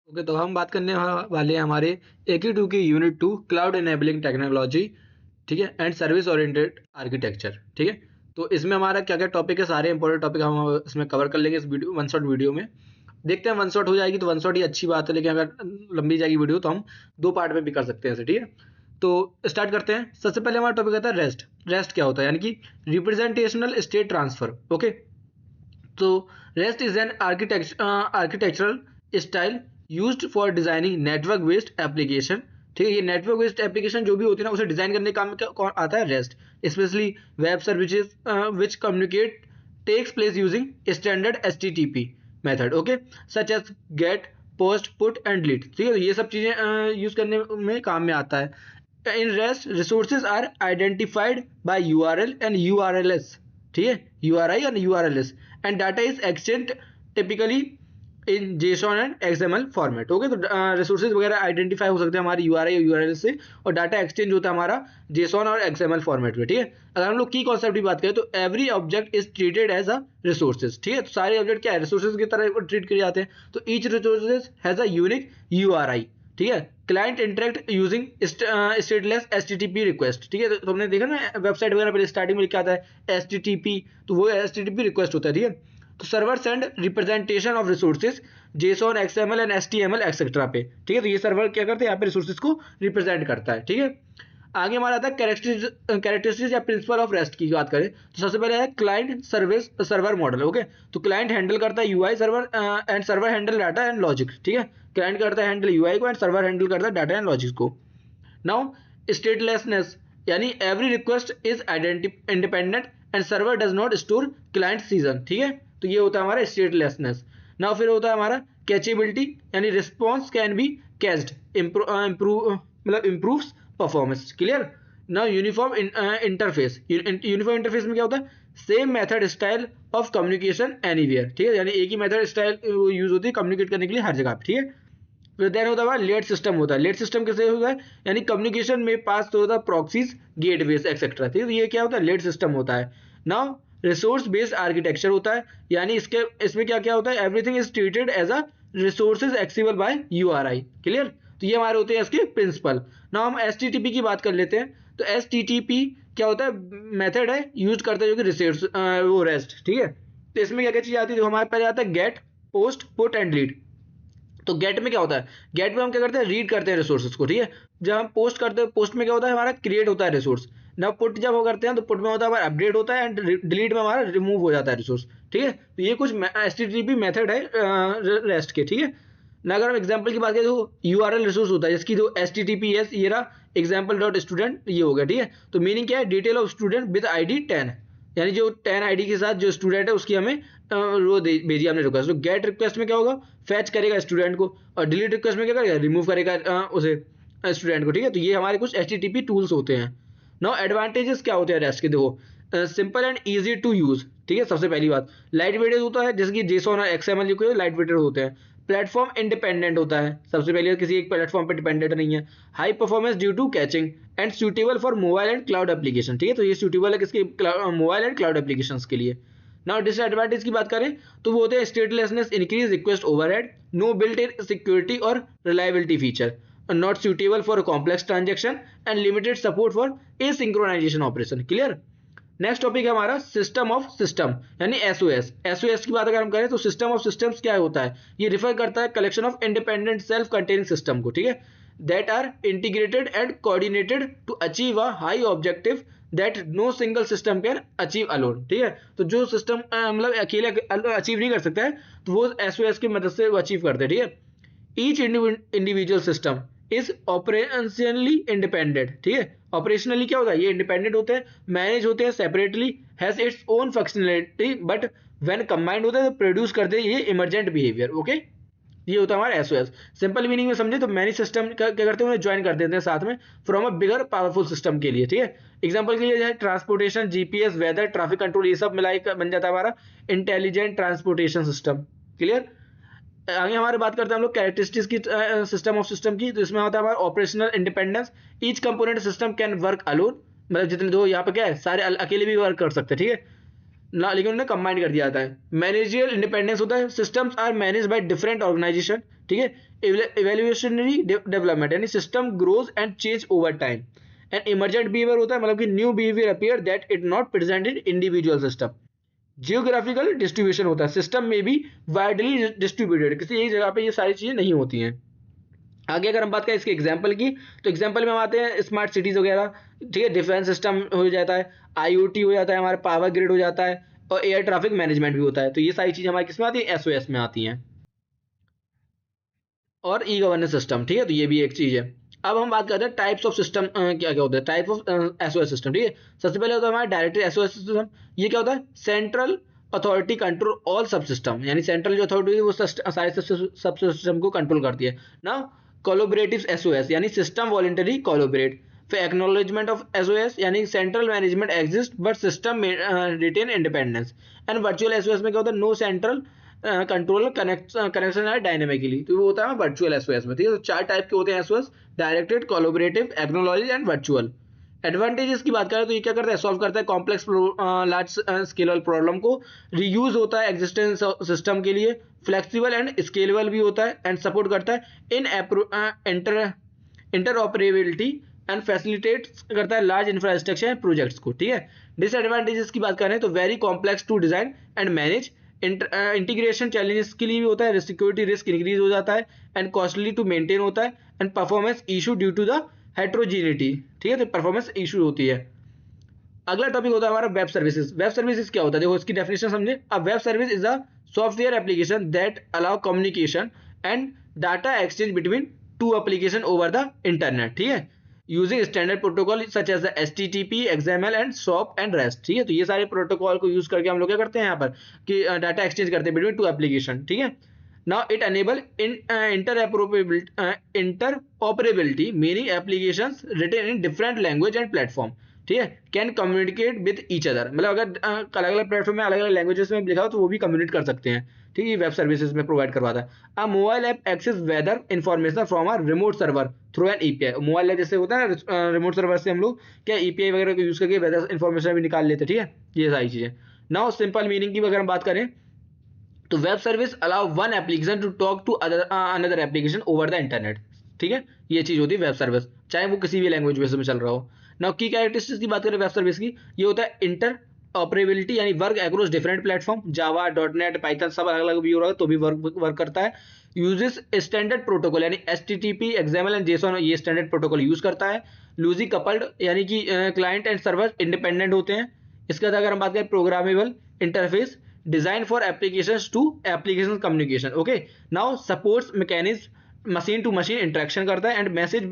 Okay, तो हम बात करने वाले हैं हमारे AQ2 की यूनिट 2 क्लाउड एनेबलिंग टेक्नोलॉजी। ठीक है, एंड सर्विस ओरिएंटेड आर्किटेक्चर। ठीक है, तो इसमें हमारा क्या क्या टॉपिक है, सारे इंपॉर्टेंट टॉपिक हम इसमें कवर कर लेंगे इस वीडियो वन शॉट वीडियो में। देखते हैं, वन शॉट हो जाएगी तो वन शॉट ही अच्छी बात है, लेकिन अगर लंबी जाएगी वीडियो तो हम दो पार्ट में भी कर सकते हैं ऐसे। ठीक है, तो स्टार्ट करते हैं। सबसे पहले हमारा टॉपिक आता है रेस्ट। रेस्ट क्या होता है, यानी कि रिप्रेजेंटेशनल स्टेट ट्रांसफर। ओके, तो REST is an architectural style used for designing network based application। ठीक है, ये नेटवर्क बेस्ड एप्लीकेशन जो भी होती है ना, उसे डिजाइन करने का काम में कौन आता है, REST. Specially web services which communicate takes place using standard HTTP method. Okay, such as get, post, put and delete. ठीक है, तो ये सब चीजें यूज करने में काम में आता है। In REST resources are identified by URL and URLs। ठीक है, URI और URLs and data is exchange typically in JSON and XML format. Okay, तो रिसोर्सेज वगैरह आइडेंटिफाई हो सकते हैं हमारे URI और URL से, और डाटा एक्सचेंज होता है हमारा JSON और XML फॉर्मेट में। ठीक है, अगर हम लोग की कॉन्सेप्ट की बात करें तो every object is treated as a resources. ठीक है, तो सारे ऑब्जेक्ट क्या है, रिसोर्सेज की तरह ट्रीट किए जाते हैं। तो each resources has a unique URI। ठीक है, client interact using stateless HTTP request. ठीक है, तो हमने देखा ना वेबसाइट वगैरह पहले स्टार्टिंग में लिखा आता है HTTP, तो वो HTTP रिक्वेस्ट होता है। ठीक है, तो server send representation of resources JSON, XML and HTML etcetera पे। ठीक है, तो ये सर्वर क्या करते हैं, यहाँ पे रिसोर्सेज को रिप्रेजेंट करता है। ठीक है, आगे हमारा आता है कैरेक्टरिस्टिक्स या प्रिंसिपल ऑफ रेस्ट की बात करें तो सबसे पहले है client service server model. Okay, तो क्लाइंट हैंडल करता है UI server and server handle data and logic. ठीक है, क्लाइंट करता है हैंडल UI को एंड सर्वर हैंडल करता है डाटा एंड लॉजिक को। नाउ स्टेटलेसनेस, यानी every request is independent and server does not store client season. ठीक है, तो ये होता है हमारा स्टेटलेसनेस। नाउ फिर होता है हमारा कैचेबिलिटी, यानी response can be cached, improves performance. Clear. Now uniform interface. Uniform interface में क्या होता है, same method style of communication anywhere. ठीक है, यानी एक ही मेथड स्टाइल यूज होती है कम्युनिकेट करने के लिए हर जगह पे। ठीक है, फिर देन होता है लेट सिस्टम। होता है लेट सिस्टम कैसे होता है, यानी कम्युनिकेशन में पास तो होता है प्रॉक्सीज, गेटवेज एक्सेट्रा। ठीक है, ये क्या होता है, लेट सिस्टम होता है। नाउ रिसोर्स बेस्ड आर्किटेक्चर होता है, यानी इसमें क्या क्या होता है, everything is treated as a resources accessible by URI। Clear, तो ये हमारे होते हैं इसके प्रिंसिपल। नाउ हम HTTP की बात कर लेते हैं। तो HTTP क्या होता है, मेथड है यूज करता है जो कि रिसोर्स वो रेस्ट। ठीक है, तो इसमें क्या क्या चीज आती है, तो हमारे पहले आता है get, post, put and delete. तो गेट में क्या होता है, गेट में हम क्या करते हैं, रीड करते हैं रिसोर्सेज को। ठीक है, जब हम पोस्ट करते हैं, पोस्ट में क्या होता है, हमारा क्रिएट होता है रिसोर्स। ना पुट जब वो करते हैं तो पुट में होता है हमारा अपडेट होता है, एंड डिलीट में हमारा रिमूव हो जाता है रिसोर्स। ठीक है, तो ये कुछ HTTP मेथड है रेस्ट के। ठीक है ना, अगर हम एग्जाम्पल की बात करें तो URL रिसोर्स होता है जिसकी जो HTTPS, ये रहा एग्जाम्पल डॉट स्टूडेंट, ये हो गया। ठीक है, तो मीनिंग क्या है, detail of student with ID 10, यानी जो 10 ID के साथ जो स्टूडेंट है उसकी हमें वो भेजी हमने रिक्वेस्ट। तो गेट रिक्वेस्ट में क्या होगा, फैच करेगा स्टूडेंट को, और डिलीट रिक्वेस्ट में क्या करेगा, रिमूव करेगा उसे स्टूडेंट को। ठीक है, तो ये हमारे कुछ HTTP टूल्स होते हैं। नाउ एडवांटेजेस क्या होते हैं रेस्ट के, देखो simple and easy to use. ठीक है, सबसे पहली बात लाइट वेटेड होता है, जैसे कि JSON और XML जो लाइट वेटेड होते हैं। प्लेटफॉर्म इंडिपेंडेंट होता है, सबसे पहले किसी एक प्लेटफॉर्म पर डिपेंडेंट नहीं है। High performance due to caching and suitable for mobile and cloud application. ठीक है, तो ये सूटेबल है किसके, मोबाइल एंड क्लाउड एप्लीकेशन के लिए। नाउ डिसएडवांटेज की बात करें तो वो होते हैं statelessness, increase request overhead, no built in security और reliability feature, not suitable for complex transaction and limited support for asynchronization operation. Clear. Next topic है हमारा सिस्टम ऑफ सिस्टम, यानी SOS की बात अगर हम करें तो सिस्टम ऑफ सिस्टम्स क्या होता है, ये रिफर करता है collection of independent self containing system को। ठीक है, that are integrated and coordinated to achieve a high objective that no single system can achieve alone. ठीक है, तो जो सिस्टम मतलब अकेले अचीव नहीं कर सकता है, तो वो SOS की मदद से वो अचीव करते हैं। ठीक है, each individual system is operationally independent. ठीक है, ऑपरेशनली क्या होता है, ये इंडिपेंडेंट होते हैं, मैनेज होते हैं separately, has its own functionality, but when combined होते हैं तो प्रोड्यूस करते हैं ये इमरजेंट बिहेवियर। ओके, ये होता है हमारा SOS। सिंपल मीनिंग में समझे तो मैनी सिस्टम क्या करते हैं, उन्हें ज्वाइन कर देते हैं साथ में from a bigger powerful system के लिए। ठीक है, एग्जांपल के लिए है transportation, GPS, weather, traffic control, ये सब मिलाई बन जाता है हमारा इंटेलिजेंट ट्रांसपोर्टेशन सिस्टम। क्लियर। आगे हमारे बात करते हैं हम लोग कैरेक्टरिस्टिक्स की सिस्टम ऑफ सिस्टम की। तो इसमें होता है हमारा operational independence, each component system can work alone, मतलब जितने दो यहाँ पे क्या है, सारे अकेले भी वर्क कर सकते हैं। ठीक है, ना, लेकिन उन्हें कंबाइन कर दिया जाता है। मैनेजरियल इंडिपेंडेंस होता है, systems are manage by different organization, ठीक है। इवैल्यूएशनरी डेवलपमेंट यानी system grows and change over time. And emergent behaviour होता है, मतलब कि new behaviour appear that it not present in individual system. Geographical distribution होता है, सिस्टम में भी वाइडली डिस्ट्रीब्यूटेड, किसी एक जगह पे ये सारी चीजें नहीं होती हैं। आगे अगर हम बात करें इसके एग्जाम्पल की, तो एग्जाम्पल में हम आते हैं स्मार्ट सिटीज वगैरह, ठीक है। डिफेंस सिस्टम हो जाता है, आईओटी हो जाता है, हमारा पावर ग्रिड हो जाता है, और एयर ट्रैफिक मैनेजमेंट भी होता है। तो ये सारी चीजें हमारे किस में आती है, एसओएस में आती हैं। और ई गवर्नेंस सिस्टम, ठीक है, तो ये भी एक चीज है। अब हम बात करते हैं टाइप्स ऑफ सिस्टम, क्या क्या होता है, टाइप ऑफ एसओएस सिस्टम, ठीक है। सबसे पहले होता है हमारा डायरेक्टरी एसओएस सिस्टम। ये क्या होता है, सेंट्रल अथॉरिटी कंट्रोल ऑल सब सिस्टम, यानी सेंट्रल जो अथॉरिटी है वो सारे सब सिस्टम को कंट्रोल करती है ना। कोलोबरेटिव एसओएस यानी सिस्टम वॉलंटरी कोलोबरेट। फिर एक्नॉलेजमेंट ऑफ एसओएस यानी central management exist but system retain independence. And virtual SOS में क्या होता है, नो सेंट्रल कंट्रोल कनेक्शन है डायनेमिकली, तो वो होता है वर्चुअल एसओएस में, ठीक है। तो 4 टाइप के होते हैं SOS, directed, collaborative, acknowledge and virtual. Advantages की बात करें तो ये क्या करता है, सॉल्व करता है कॉम्प्लेक्स लार्ज स्केलेबल प्रॉब्लम को, रीयूज होता है एग्जिस्टेंस सिस्टम के लिए, फ्लेक्सिबल एंड स्केलेबल भी होता है, एंड सपोर्ट करता है इन इंटरऑपरेबिलिटी एंड फैसिलिटेट करता है लार्ज इंफ्रास्ट्रक्चर प्रोजेक्ट्स को, ठीक है। डिसएडवांटेजेस की बात करें तो very complex to design and manage, integration challenges के लिए भी होता है, सिक्योरिटी रिस्क इंक्रीज हो जाता है, एंड कॉस्टली टू मेंटेन होता है, and performance issue due to the heterogeneity, ठीक है, तो परफॉर्मेंस इशू होती है। अगला टॉपिक होता है हमारा वेब सर्विसेज। वेब सर्विसेज क्या होता है, देखो इसकी डेफिनेशन समझे। A web service is a software application that allow communication and data exchange between two application over the internet, ठीक है, using standard protocol such as HTTP, XML and SOAP and REST, ठीक है। तो ये सारे protocol को use करके हम लोग क्या करते हैं यहाँ पर कि डाटा एक्सचेंज करते हैं बिटवीन टू एप्लीकेशन, ठीक है। Now it enable interoperability, meaning applications written in different language and platform, ठीक है, can communicate with each other, मतलब अगर अलग अलग प्लेटफॉर्म में अलग अलग लैंग्वेजेस में लिखा हो तो वो भी कम्युनिकेट कर सकते हैं, ठीक है। वेब सर्विसेज में प्रोवाइड करवाता है। A mobile app access weather information from a remote server through an EPI। Mobile app जैसे होता है ना, रिमोट सर्वर से हम लोग क्या EPI वगैरह को यूज करके वेदर इन्फॉर्मेशन भी निकाल लेते हैं, ठीक है। ये सारी चीजें। नाउ सिंपल मीनिंग की अगर हम बात करें तो web service allow one application to talk to another application over the internet, ठीक है। ये चीज होती है वेब सर्विस, चाहे वो किसी भी लैंग्वेज बेस में चल रहा हो। नाउ की कैरेक्टरिस्टिक्स की बात करें वेब सर्विस की, ये होता है इंटर ऑपरेबिलिटी यानी वर्क अक्रॉस डिफरेंट प्लेटफॉर्म, जावा, .NET, पाइथन सब अलग अलग भी हो रहा है तो भी वर्क करता है। यूजेस स्टैंडर्ड प्रोटोकॉल यानी HTTP, XML एंड JSON, ये स्टैंडर्ड प्रोटोकॉल यूज करता है। लूजी कपल्ड यानी कि क्लाइंट एंड सर्वर इंडिपेंडेंट होते हैं। इसके बाद अगर हम बात करें programmable interface, design for applications to application communication, okay. Now supports mechanism, machine to machine interaction करता है, एंड मैसेज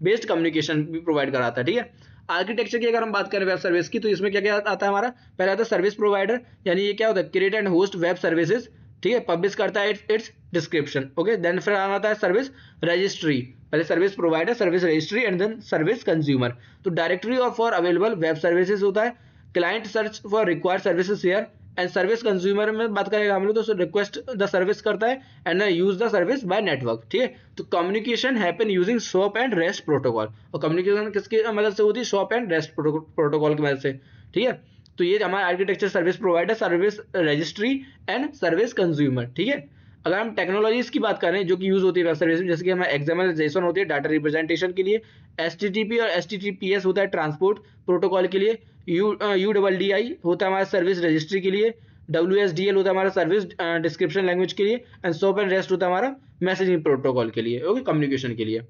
बेस्ड कम्युनिकेशन भी प्रोवाइड कराता है, ठीक है। आर्किटेक्चर की अगर हम बात करें वेब सर्विस की तो इसमें क्या क्या आता है हमारा, पहला आता है सर्विस प्रोवाइडर, यानी ये क्या होता है, create and host web services, ठीक है, पब्लिश करता है इट्स डिस्क्रिप्शन, ओके। देन फिर आता है सर्विस रजिस्ट्री, पहले service provider, service registry, and then service consumer. तो directory of for available web services होता है, client search for required services here, and service consumer में बात करेगा हम लोग तो रिक्वेस्ट द सर्विस करता है and use the service by network, ठीक है। तो communication happen using SOAP and REST protocol, और कम्युनिकेशन किसकी मदद से होती है, SOAP एंड REST प्रोटोकॉल की मदद से, ठीक है। तो ये हमारा architecture service provider, service registry and service consumer, ठीक है। अगर हम टेक्नोलॉजीज की बात करें जो कि यूज होती है वेब सर्विस में, जैसे कि हमारे XML, JSON होती है डाटा रिप्रेजेंटेशन के लिए, HTTP और HTTPS होता है ट्रांसपोर्ट प्रोटोकॉल के लिए, UDDI होता है हमारा सर्विस रजिस्ट्री के लिए, WSDL होता है हमारा सर्विस डिस्क्रिप्शन लैंग्वेज के लिए, एंड SOAP एंड REST होता है हमारा मैसेजिंग प्रोटोकॉल के लिए, ओके, कम्युनिकेशन के लिए।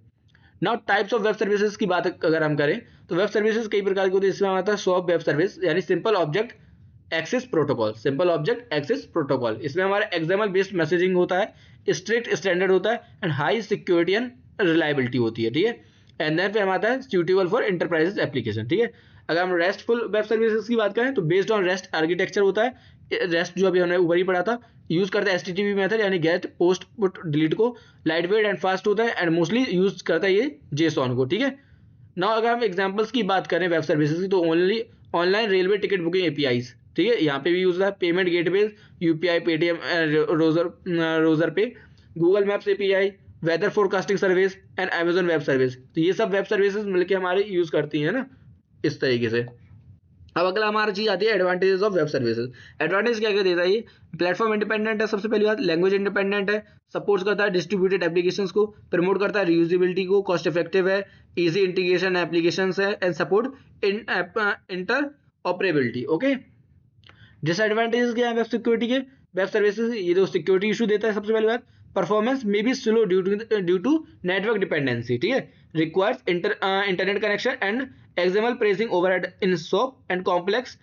Now types of web services की बात अगर हम करें तो वेब सर्विसेज कई प्रकार की होती है, इसमें आता है SOAP वेब सर्विस यानी simple object access protocol, simple object access protocol. इसमें हमारा XML बेस्ड मैसेजिंग होता है, स्ट्रिक्ट स्टैंडर्ड होता है, and high security and reliability होती है, ठीक है। एंड देन फिर हमारा आता है सूटेबल फॉर एंटरप्राइजेस एप्लीकेशन, ठीक है। अगर हम रेस्टफुल वेब सर्विसेज की बात करें तो बेस्ड ऑन REST आर्किटेक्चर होता है, REST जो अभी हमने ऊपर ही पढ़ा था, यूज करता है HTTP मेथड यानी गेट पोस्ट पुट डिलीट को, लाइट वेट एंड फास्ट होता है, एंड मोस्टली यूज करता है ये JSON को, ठीक है। नाउ अगर हम एग्जांपल्स की बात करें वेब सर्विसेज की तो only online railway ticket booking APIs, ठीक है, यहाँ पे भी यूज होता है। Payment gateway, UPI, Paytm, Razorpay, Google maps API, weather forecasting service, and Amazon web service. तो ये सब वेब सर्विसेज मिलकर हमारे यूज करती हैं ना इस तरीके से। अब अगला हमारा चीज आती है advantages of web services. Advantage क्या क्या देता है ये? प्लेटफॉर्म इंडिपेंडेंट है सबसे पहली बात, लैंग्वेज इंडिपेंडेंट है, सपोर्ट करता है डिस्ट्रीब्यूटेड एप्लीकेशंस को, प्रमोट करता है रीयूजेबिलिटी को, कॉस्ट इफेक्टिव है, इजी इंटीग्रेशन एप्लीकेशंस है, and support interoperability. Okay, disadvantages क्या है वेब सिक्योरिटी के? वेब सर्विसेज ये जो सिक्योरिटी इशू देता है सबसे पहली बात, performance may be slow due to network dependency, ठीक है, requires internet connection and XML parsing overhead in SOAP and complex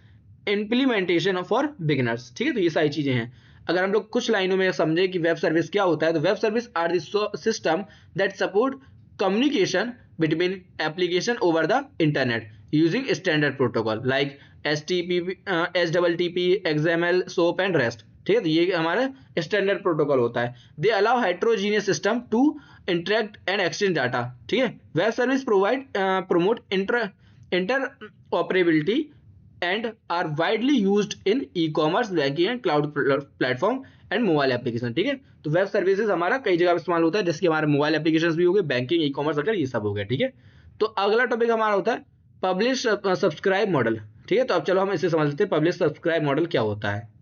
implementation for beginners, ठीक है। तो ये सारी चीजें हैं। अगर हम लोग कुछ लाइनों में समझे कि वेब सर्विस क्या होता है, तो web service are the system that support communication between application over the internet using standard protocol like HTTP, XML, SOAP and REST, ठीक है। तो ये हमारा स्टैंडर्ड प्रोटोकॉल होता है। They allow heterogeneous system to interact and exchange data, ठीक है। Web service provide promote interoperability and are widely used in e-commerce, banking and cloud platform and mobile application, ठीक है। तो वेब सर्विसेज हमारा कई जगह इस्तेमाल होता है, जैसे कि हमारे मोबाइल एप्लीकेशन भी हो गए, बैंकिंग, ई कॉमर्स वगैरह ये सब हो गया, ठीक है। तो अगला टॉपिक हमारा होता है पब्लिश सब्सक्राइब मॉडल, ठीक है। तो अब चलो हम इसे समझ लेते हैं, पब्लिश सब्सक्राइब मॉडल क्या होता है।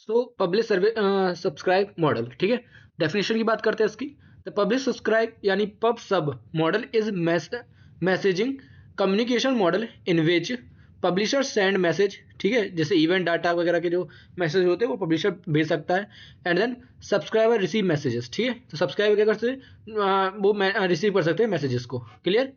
सो पब्लिश सब्सक्राइब मॉडल, ठीक है। डेफिनेशन की बात करते हैं इसकी। द पब्लिश सब्सक्राइब यानी पब सब model is messaging communication model in which publisher send message, ठीक है, जैसे इवेंट डाटा वगैरह के जो मैसेज होते हैं वो पब्लिशर भेज सकता है, and then subscriber receive messages, ठीक है। तो सब्सक्राइबर क्या करते हैं, वो रिसीव कर सकते हैं मैसेजेस को। Clear?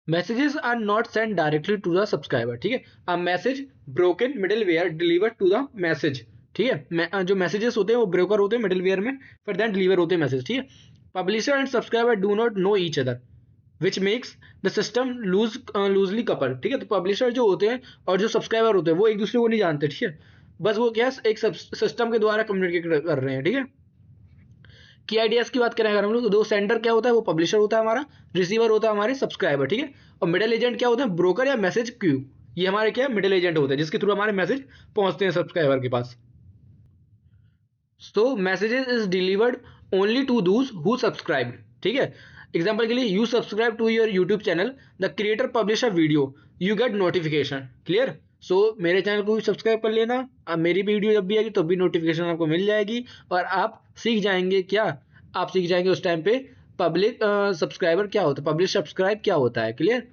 Messages are not send directly to the subscriber, ठीक है। A message broken middleware deliver to the message, ठीक है। जो मैसेजेस होते हैं वो ब्रोकर होते हैं मिडिलवेयर में, फिर देन डिलीवर होते हैं मैसेज, ठीक है। Publisher and subscriber do not know each other which makes the system loosely couple, ठीक है। तो पब्लिशर जो होते हैं और जो सब्सक्राइबर होते हैं वो एक दूसरे को नहीं जानते, ठीक है। बस वो क्या एक सिस्टम के द्वारा कम्युनिकेट कर रहे हैं, ठीक है। की आइडियाज की बात करें अगर हम लोग, तो दो सेंडर क्या होता है, वो पब्लिशर होता है हमारा, रिसीवर होता है हमारे सब्सक्राइबर, ठीक है। और मिडिल एजेंट क्या होता है, ब्रोकर या मैसेज क्यू, ये हमारे क्या मिडिल एजेंट होते हैं जिसके थ्रू हमारे मैसेज पहुंचते हैं सब्सक्राइबर के पास। So messages is delivered only to those who subscribe, ठीक है। एग्जाम्पल के लिए you subscribe to your YouTube channel, the creator publish a video, you get notification. Clear? So मेरे चैनल को भी सब्सक्राइब कर लेना, अब मेरी भी वीडियो जब भी आएगी तो भी नोटिफिकेशन आपको मिल जाएगी, और आप सीख जाएंगे क्या, आप सीख जाएंगे उस टाइम पे पब्लिक सब्सक्राइबर क्या होता है, पब्लिश सब्सक्राइब क्या होता है। क्लियर?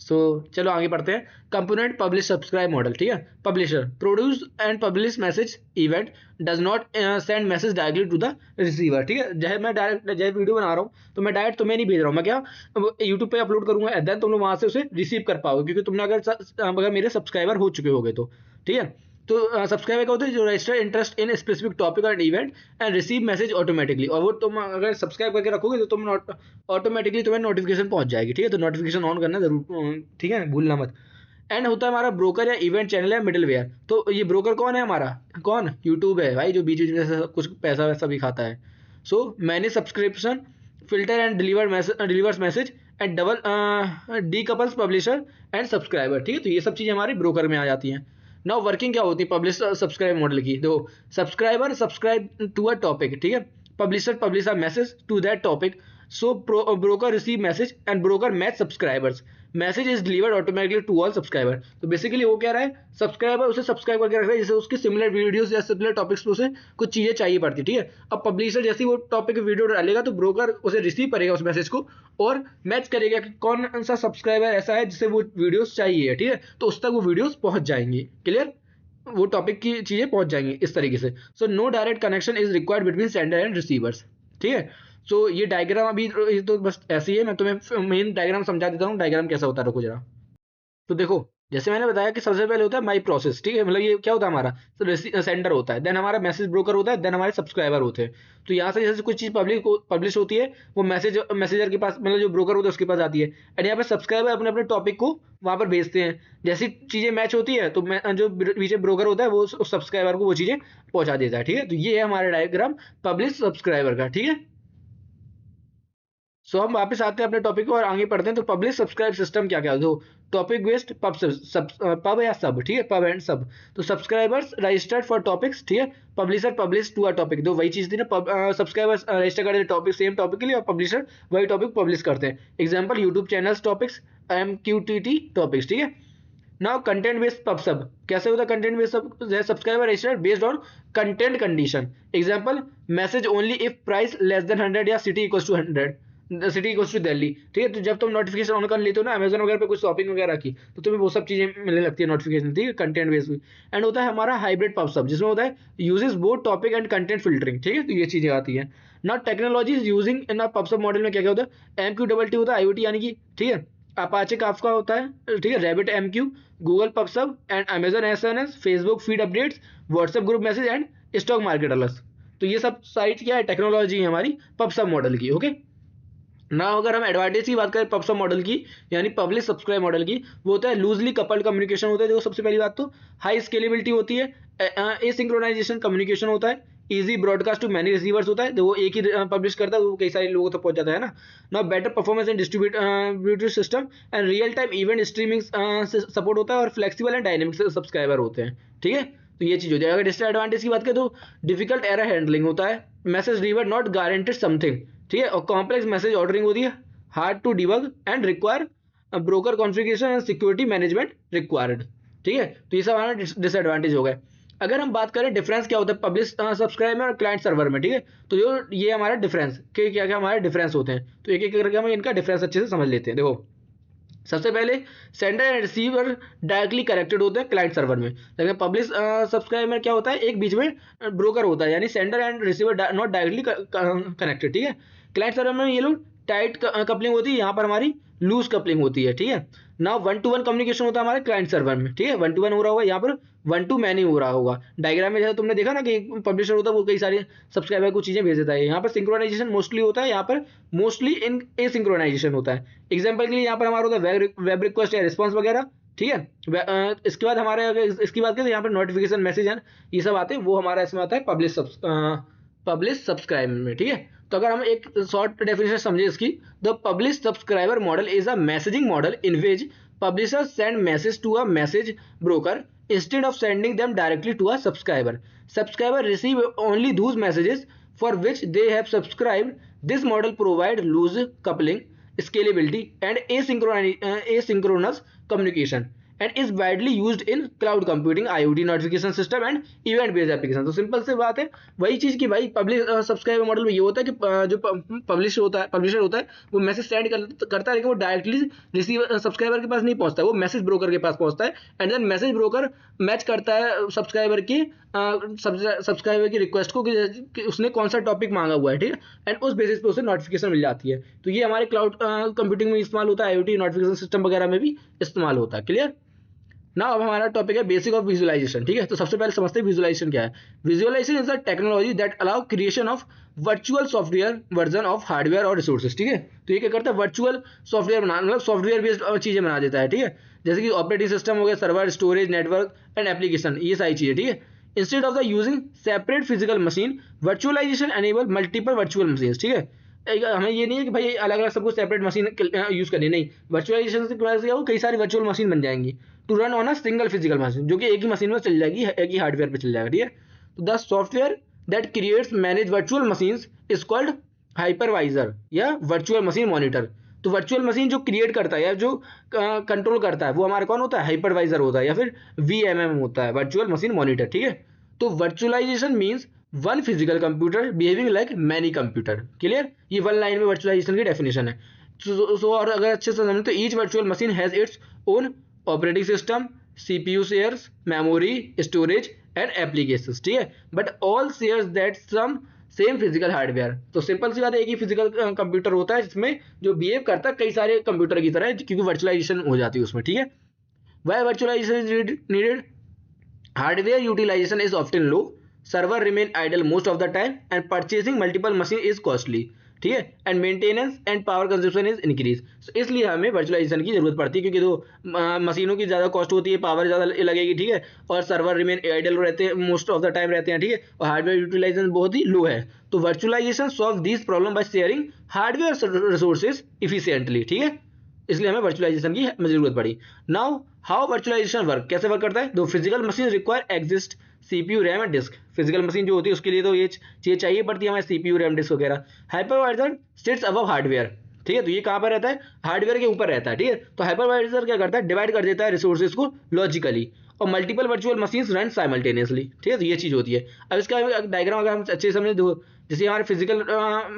सो चलो आगे बढ़ते हैं। कंपोनेंट पब्लिश सब्सक्राइब मॉडल, ठीक है। Publisher produce and publish message event does not send message directly to the receiver, ठीक है। जैसे मैं डायरेक्ट जैसे वीडियो बना रहा हूँ तो मैं डायरेक्ट तुम्हें नहीं भेज रहा हूँ, मैं क्या यूट्यूब पे अपलोड करूंगा, देन तुम लोग वहां से उसे रिसीव कर पाओगे, क्योंकि तुमने अगर मेरे सब्सक्राइबर हो चुके होगे तो, ठीक है। तो सब्सक्राइबर क्या होता है, जो register interest in specific topic और event and receive message automatically, और वो तुम अगर सब्सक्राइब करके रखोगे तो तुम ऑटोमेटिकली तुम्हें नोटिफिकेशन पहुंच जाएगी, ठीक है। तो नोटिफिकेशन ऑन करना जरूर, ठीक है, भूलना मत। एंड होता है हमारा ब्रोकर या इवेंट चैनल या मिडिलवेयर। तो ये ब्रोकर कौन है हमारा, कौन, यूट्यूब है भाई, जो बीच बीच में से कुछ पैसा वैसा भी खाता है। सो मैंने subscription filter and delivers message and double decouples publisher and subscriber, ठीक है। तो ये सब चीज़ें हमारी ब्रोकर में आ जाती हैं। नाउ वर्किंग क्या होती है पब्लिश सब्सक्राइब मॉडल की, देखो subscriber subscribe to a topic, ठीक है, publisher publish a message to that topic, so broker receive message and broker match subscribers, message is delivered automatically to all subscriber. तो basically वो कह रहा है subscriber उसे सब्सक्राइब करके रख रहा है, जैसे उसके सिमिलर वीडियोस या सिमिलर टॉपिक्स पे उसे कुछ चीजें चाहिए पड़ती, ठीक है। अब पब्लिशर जैसे वो टॉपिक वीडियो डालेगा तो ब्रोकर उसे रिसीव करेगा उस मैसेज को और मैच करेगा कि कौन सा सब्सक्राइबर ऐसा है जिसे वो वीडियोस चाहिए, ठीक है। तो उस तक वो वीडियोस पहुंच जाएंगी। क्लियर? वो टॉपिक की चीजें पहुंच जाएंगी इस तरीके से। So no direct connection is required between sender and receivers, ठीक है। सो ये डायग्राम अभी ये तो बस ऐसे ही है, मैं तुम्हें मेन डायग्राम समझा देता हूँ, डायग्राम कैसा होता है, रुको जरा। तो देखो जैसे मैंने बताया कि सबसे पहले होता है माई प्रोसेस, ठीक है, मतलब ये क्या होता है हमारा, तो सेंडर होता है, देन हमारा मैसेज ब्रोकर होता है, देन हमारे सब्सक्राइबर होते हैं। तो यहाँ से जैसे कुछ चीज़ पब्लिश होती है वो मैसेजर के पास, मतलब जो ब्रोकर होता है उसके पास आती है, एंड यहाँ पे सब्सक्राइबर अपने अपने टॉपिक को वहाँ पर भेजते हैं। जैसी चीज़ें मैच होती है तो जो पीछे ब्रोकर होता है वो सब्सक्राइबर को वो चीज़ें पहुँचा देता है, ठीक है। तो ये है हमारा डायग्राम पब्लिश सब्सक्राइबर का, ठीक है। सो हम वापस आते हैं अपने टॉपिक को और आगे पढ़ते हैं। तो पब्लिश सब्सक्राइब सिस्टम क्या क्या है, तो टॉपिक बेस्ड पब या सब, ठीक है, पब एंड सब। तो सब्सक्राइबर्स रजिस्टर्ड फॉर टॉपिक्स, ठीक है, publisher publish to a topic, तो वही चीज थी ना, सब्सक्राइबर्स रजिस्टर करते टॉपिक, सेम टॉपिक के लिए, और पब्लिशर वही टॉपिक पब्लिश करते हैं। Example YouTube channels topics, MQTT topics, ठीक है। नाउ कंटेंट बेस्ड पब सब कैसे होता है, content based subscriber registered based on content condition. Example message only if price less than 100 या city equals to 100, city equals to Delhi, ठीक है। तो जब तुम नोटिफिकेशन ऑन कर लेते हो ना अमेजन वगैरह पे कुछ शॉपिंग वगैरह की, तो तुम्हें वो सब चीजें मिलने लगती है नोटिफिकेशन, ठीक है, कंटेंट बेस्ड। एंड होता है हमारा हाइब्रिड पब सब, जिसमें होता है uses both topic and content filtering, ठीक है। तो ये चीजें आती है ना। Technology using in a pub सब मॉडल में क्या क्या होता है, MQTT होता है, IoT यानी कि, ठीक है, अपाचे काफका होता है, ठीक है, rabbit MQ, Google pubsub and Amazon SNS, Facebook feed updates, WhatsApp group message and stock market alerts. तो ये सब साइट क्या है, टेक्नोलॉजी है हमारी पबसब मॉडल की। ओके ना, अगर हम एडवांटेज की बात करें पबसब मॉडल की, यानी पब्लिश सब्सक्राइब मॉडल की, वो होता है लूजली कपल्ड कम्युनिकेशन होता है। देखो सबसे पहली बात तो हाई स्केलेबिलिटी होती है, एसिंक्रोनाइजेशन कम्युनिकेशन होता है, easy broadcast to many receivers होता है, तो वो एक ही पब्लिश करता है, वो कई सारे लोगों तक पहुंच जाता है ना। ना better performance and distributed system and real time event streaming support होता है, और फ्लेक्सिबल एंड डायनेमिक सब्सक्राइबर होते हैं, ठीक है। तो ये चीज हो जाएगा। अगर डिसएडवांटेज की बात करें तो डिफिकल्ट एरर हैंडलिंग होता है, message deliver not guaranteed something, ठीक है, और कॉम्प्लेक्स मैसेज ऑर्डरिंग होती है, hard to debug and require broker configuration and security management required, ठीक है। तो ये सब हमारा डिसएडवांटेज हो गए। अगर हम बात करें डिफरेंस क्या होता है पब्लिश सब्सक्राइब में और क्लाइंट सर्वर में, ठीक है, तो जो ये हमारा डिफरेंस के क्या क्या हमारे डिफरेंस होते हैं, तो एक एक करके हम इनका डिफरेंस अच्छे से समझ लेते हैं। देखो सबसे पहले sender and receiver directly connected होते हैं क्लाइंट सर्वर में, लेकिन पब्लिश सब्सक्राइब में क्या होता है, एक बीच में ब्रोकर होता है, यानी sender and receiver not directly connected, ठीक है। क्लाइंट सर्वर में ये लोग टाइट कपलिंग होती है, यहाँ पर हमारी लूज कपलिंग होती है, ठीक है ना। 1-to-1 कम्युनिकेशन होता है हमारे क्लाइंट सर्वर में, ठीक है, 1-to-1 हो रहा होगा, यहाँ पर 1-to मैनी हो रहा होगा। डायग्राम में जैसे तुमने देखा ना कि पब्लिशर होता है वो कई सारे सब्सक्राइबर को चीजें भेज देता है, यहाँ पर सिंक्रोनाइजेशन मोस्टली होता है, यहाँ पर मोस्टली इन एसिंक्रोनाइजेशन होता है। एग्जाम्पल के लिए यहाँ पर हमारा होता है वेब रिक्वेस्ट या रिस्पॉन्स वगैरह, ठीक है। इसके बाद हमारे अगर इसकी बात करें तो यहाँ पर नोटिफिकेशन मैसेज है, ये सब आते हैं, वो हमारा इसमें आता है पब्लिश सब्सक्राइब में, ठीक है। तो अगर हम एक शॉर्ट डेफिनेशन समझे इसकी, the publish subscriber model is a messaging model in which publishers send message to a message broker instead of sending them directly to a subscriber. Subscriber receive only those messages for which they have subscribed. This model provide loose coupling, scalability and asynchronous communication and is widely used in cloud computing, IoT notification system and event based application. तो simple से बात है वही चीज की भाई publish subscriber model में ये होता है कि जो पब्लिशर होता है वो मैसेज सेंड करता है, लेकिन वो डायरेक्टली रिसीवर सब्सक्राइबर के पास नहीं पहुंचता है, वो मैसेज ब्रोकर के पास पहुंचता है, and then message broker match करता है सब्सक्राइबर की रिक्वेस्ट को कि उसने कौन सा टॉपिक मांगा हुआ है, ठीक है, एंड उस बेसिस पे उसे नोटिफिकेशन मिल जाती है। तो ये हमारे क्लाउड कंप्यूटिंग में इस्तेमाल होता है, IoT नोटिफिकेशन सिस्टम वगैरह में भी इस्तेमाल होता है। क्लियर ना। अब हमारा टॉपिक है बेसिक ऑफ विजुअलाइजेशन, ठीक है। तो सबसे पहले समझते हैं विजुअलाइजेशन क्या है। Visualization is a technology that allow creation of virtual software version of hardware और रिसोर्सेज, ठीक है। तो ये क्या करता है, वर्चुअल सॉफ्टवेयर बना, मतलब सॉफ्टवेयर बेस्ड चीजें बना देता है, ठीक है, जैसे कि ऑपरेटिंग सिस्टम हो गया, server, storage, network and application, ये सारी चीजें, ठीक है। Instead of the using separate physical machine, virtualization enable multiple virtual machine, ठीक है। हमें ये नहीं है कि भाई अलग अलग सबको सेपरेट मशीन यूज करनी, नहीं, वर्चुअलाइजेशन की वजह से क्या हो, कई सारी वर्चुअल मशीन बन जाएंगी to run on a single physical machine, जो कि एक ही मशीन में चल जाएगी, एक ही हार्डवेयर पे चल जाएगा, ठीक है। तो the software that creates manage virtual machines is called hypervisor या वर्चुअल मशीन मॉनिटर। तो वर्चुअल मशीन जो क्रिएट करता है या जो कंट्रोल करता है वो हमारा कौन होता है, हाइपरवाइजर होता है, या फिर VMM होता है, वर्चुअल मशीन मॉनिटर, ठीक है। तो virtualization means one physical computer behaving like many computer. Clear, ये वन लाइन में वर्चुअलाइजेशन की डेफिनेशन है। सो और अगर अच्छे से समझें तो each virtual machine has its own operating system, CPU shares, memory, storage and applications, ठीक है, but all shares that some same physical hardware. तो सिंपल सी बात है, एक ही फिजिकल कंप्यूटर होता है जिसमें जो बिहेव करता है कई सारे कंप्यूटर की तरह, क्योंकि वर्चुअलाइजेशन हो जाती है उसमें, ठीक है। Why virtualization is needed, hardware utilization is often low, server remain idle most of the time and purchasing multiple machine is costly, ठीक है, and maintenance and power consumption is increase. इसलिए हमें वर्चुअलाइजेशन की जरूरत पड़ती है, क्योंकि तो मशीनों की ज़्यादा कॉस्ट होती है, पावर ज़्यादा लगेगी, ठीक है, और सर्वर रिमेन आइडल रहते हैं, मोस्ट ऑफ द टाइम रहते हैं, ठीक है, और हार्डवेयर यूटिलाइजेशन बहुत ही लो है। तो virtualization solve this problem by sharing hardware resources efficiently, ठीक है, इसलिए हमें वर्चुअलाइजेशन की जरूरत पड़ी। नाउ हाउ वर्चुअलाइजेशन वर्क, कैसे वर्क करता है? दो physical machine require exist CPU RAM and disk. Physical machine जो होती है उसके लिए तो ये चीज चाहिए पड़ती है हमें, सीपीयू रैम डिस्क वगैरह। हाइपरवाइजर सिट्स अबव हार्डवेयर, ठीक है, तो ये कहाँ पर रहता है? हार्डवेयर के ऊपर रहता है, ठीक है। तो हाइपरवाइजर क्या करता है? डिवाइड कर देता है रिसोर्सेज को लॉजिकली, और multiple virtual machines run simultaneously, ठीक है, तो ये चीज़ होती है। अब इसका डायग्राम अगर हम अच्छे से समझे, दो जैसे हमारे फिजिकल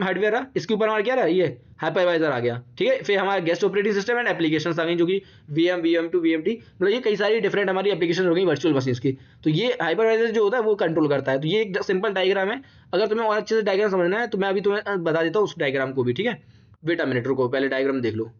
हार्डवेयर रहा, इसके ऊपर हमारा क्या रहा? ये हाइपरवाइजर आ गया, ठीक है। फिर हमारा guest operating system and application आ गई, जो कि वीएम, VM2, VMT, मतलब ये कई सारी डिफरेंट हमारी एप्लीकेशन हो गई वर्चुअल मशीन्स की। तो ये हाइपरवाइजर जो होता है वो कंट्रोल करता है। तो ये एक सिंपल डायग्राम है। अगर तुम्हें और अच्छे से डायग्राम समझना है तो मैं अभी तुम्हें बता देता हूँ उस डायग्राम को भी, ठीक है। वेट अ मिनट, रुको, पहले डायग्राम देख लो।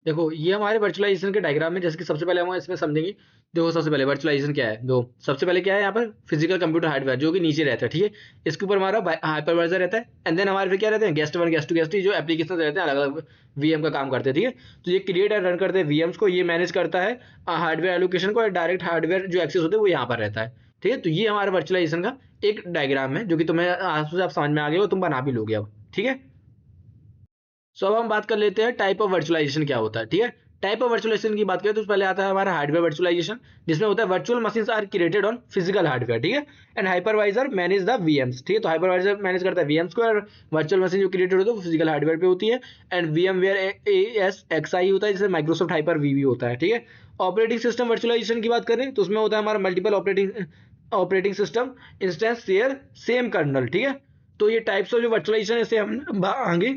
देखो ये हमारे वर्चुअलाइजेशन के डायग्राम में, जैसे कि सबसे पहले हम इसमें समझेंगे। देखो सबसे पहले वर्चुअलाइजेशन क्या है, दो सबसे पहले क्या है यहाँ पर? फिजिकल कंप्यूटर हार्डवेयर जो कि नीचे रहता है, ठीक है, इसके ऊपर हमारा हाइपरवाइजर रहता है, एंड देन हमारे फिर क्या रहते हैं? Guest one, guest two, guest three, जो एप्लीकेशन रहते हैं अलग अलग वीएम का काम करते हैं, ठीक है। तो ये क्रिएट एंड रन करते हैं वीएम्स को, ये मैनेज करता है हार्डवेयर एलोकेशन को, डायरेक्ट हार्डवेयर जो एक्सेस होते हैं वो यहाँ पर रहता है, ठीक है। तो ये हमारे वर्चुअलाइजेशन का एक डायग्राम है, जो कि तुम्हें आज से आप समझ में आ गए हो, तुम बना भी लोगे अब, ठीक है। सो अब हम बात कर लेते हैं टाइप ऑफ वर्चुअलाइजेशन क्या होता है, ठीक है। टाइप ऑफ वर्चुअलाइजेशन की बात करें तो पहले आता है हमारा हार्डवेयर वर्चुअलाइजेशन, जिसमें होता है virtual machines are created on physical hardware, ठीक है, and hypervisor manage the VMs, ठीक है। तो हाइपरवाइजर मैनेज करता है वीएम्स को, और वर्चुअल मशीन जो क्रिएटेड होती है वो फिजिकल हार्डवेयर पे होती है, एंड VMware ASXi होता है, जिससे माइक्रोसॉफ्ट हाइपर वी होता है, ठीक है। ऑपरेटिंग सिस्टम वर्चुअलाइजेशन की बात करें तो उसमें होता है हमारा multiple operating system instance share same kernel, ठीक है। तो ये टाइप्स ऑफ जो वर्चुअलाइजेशन है इसे हम आगे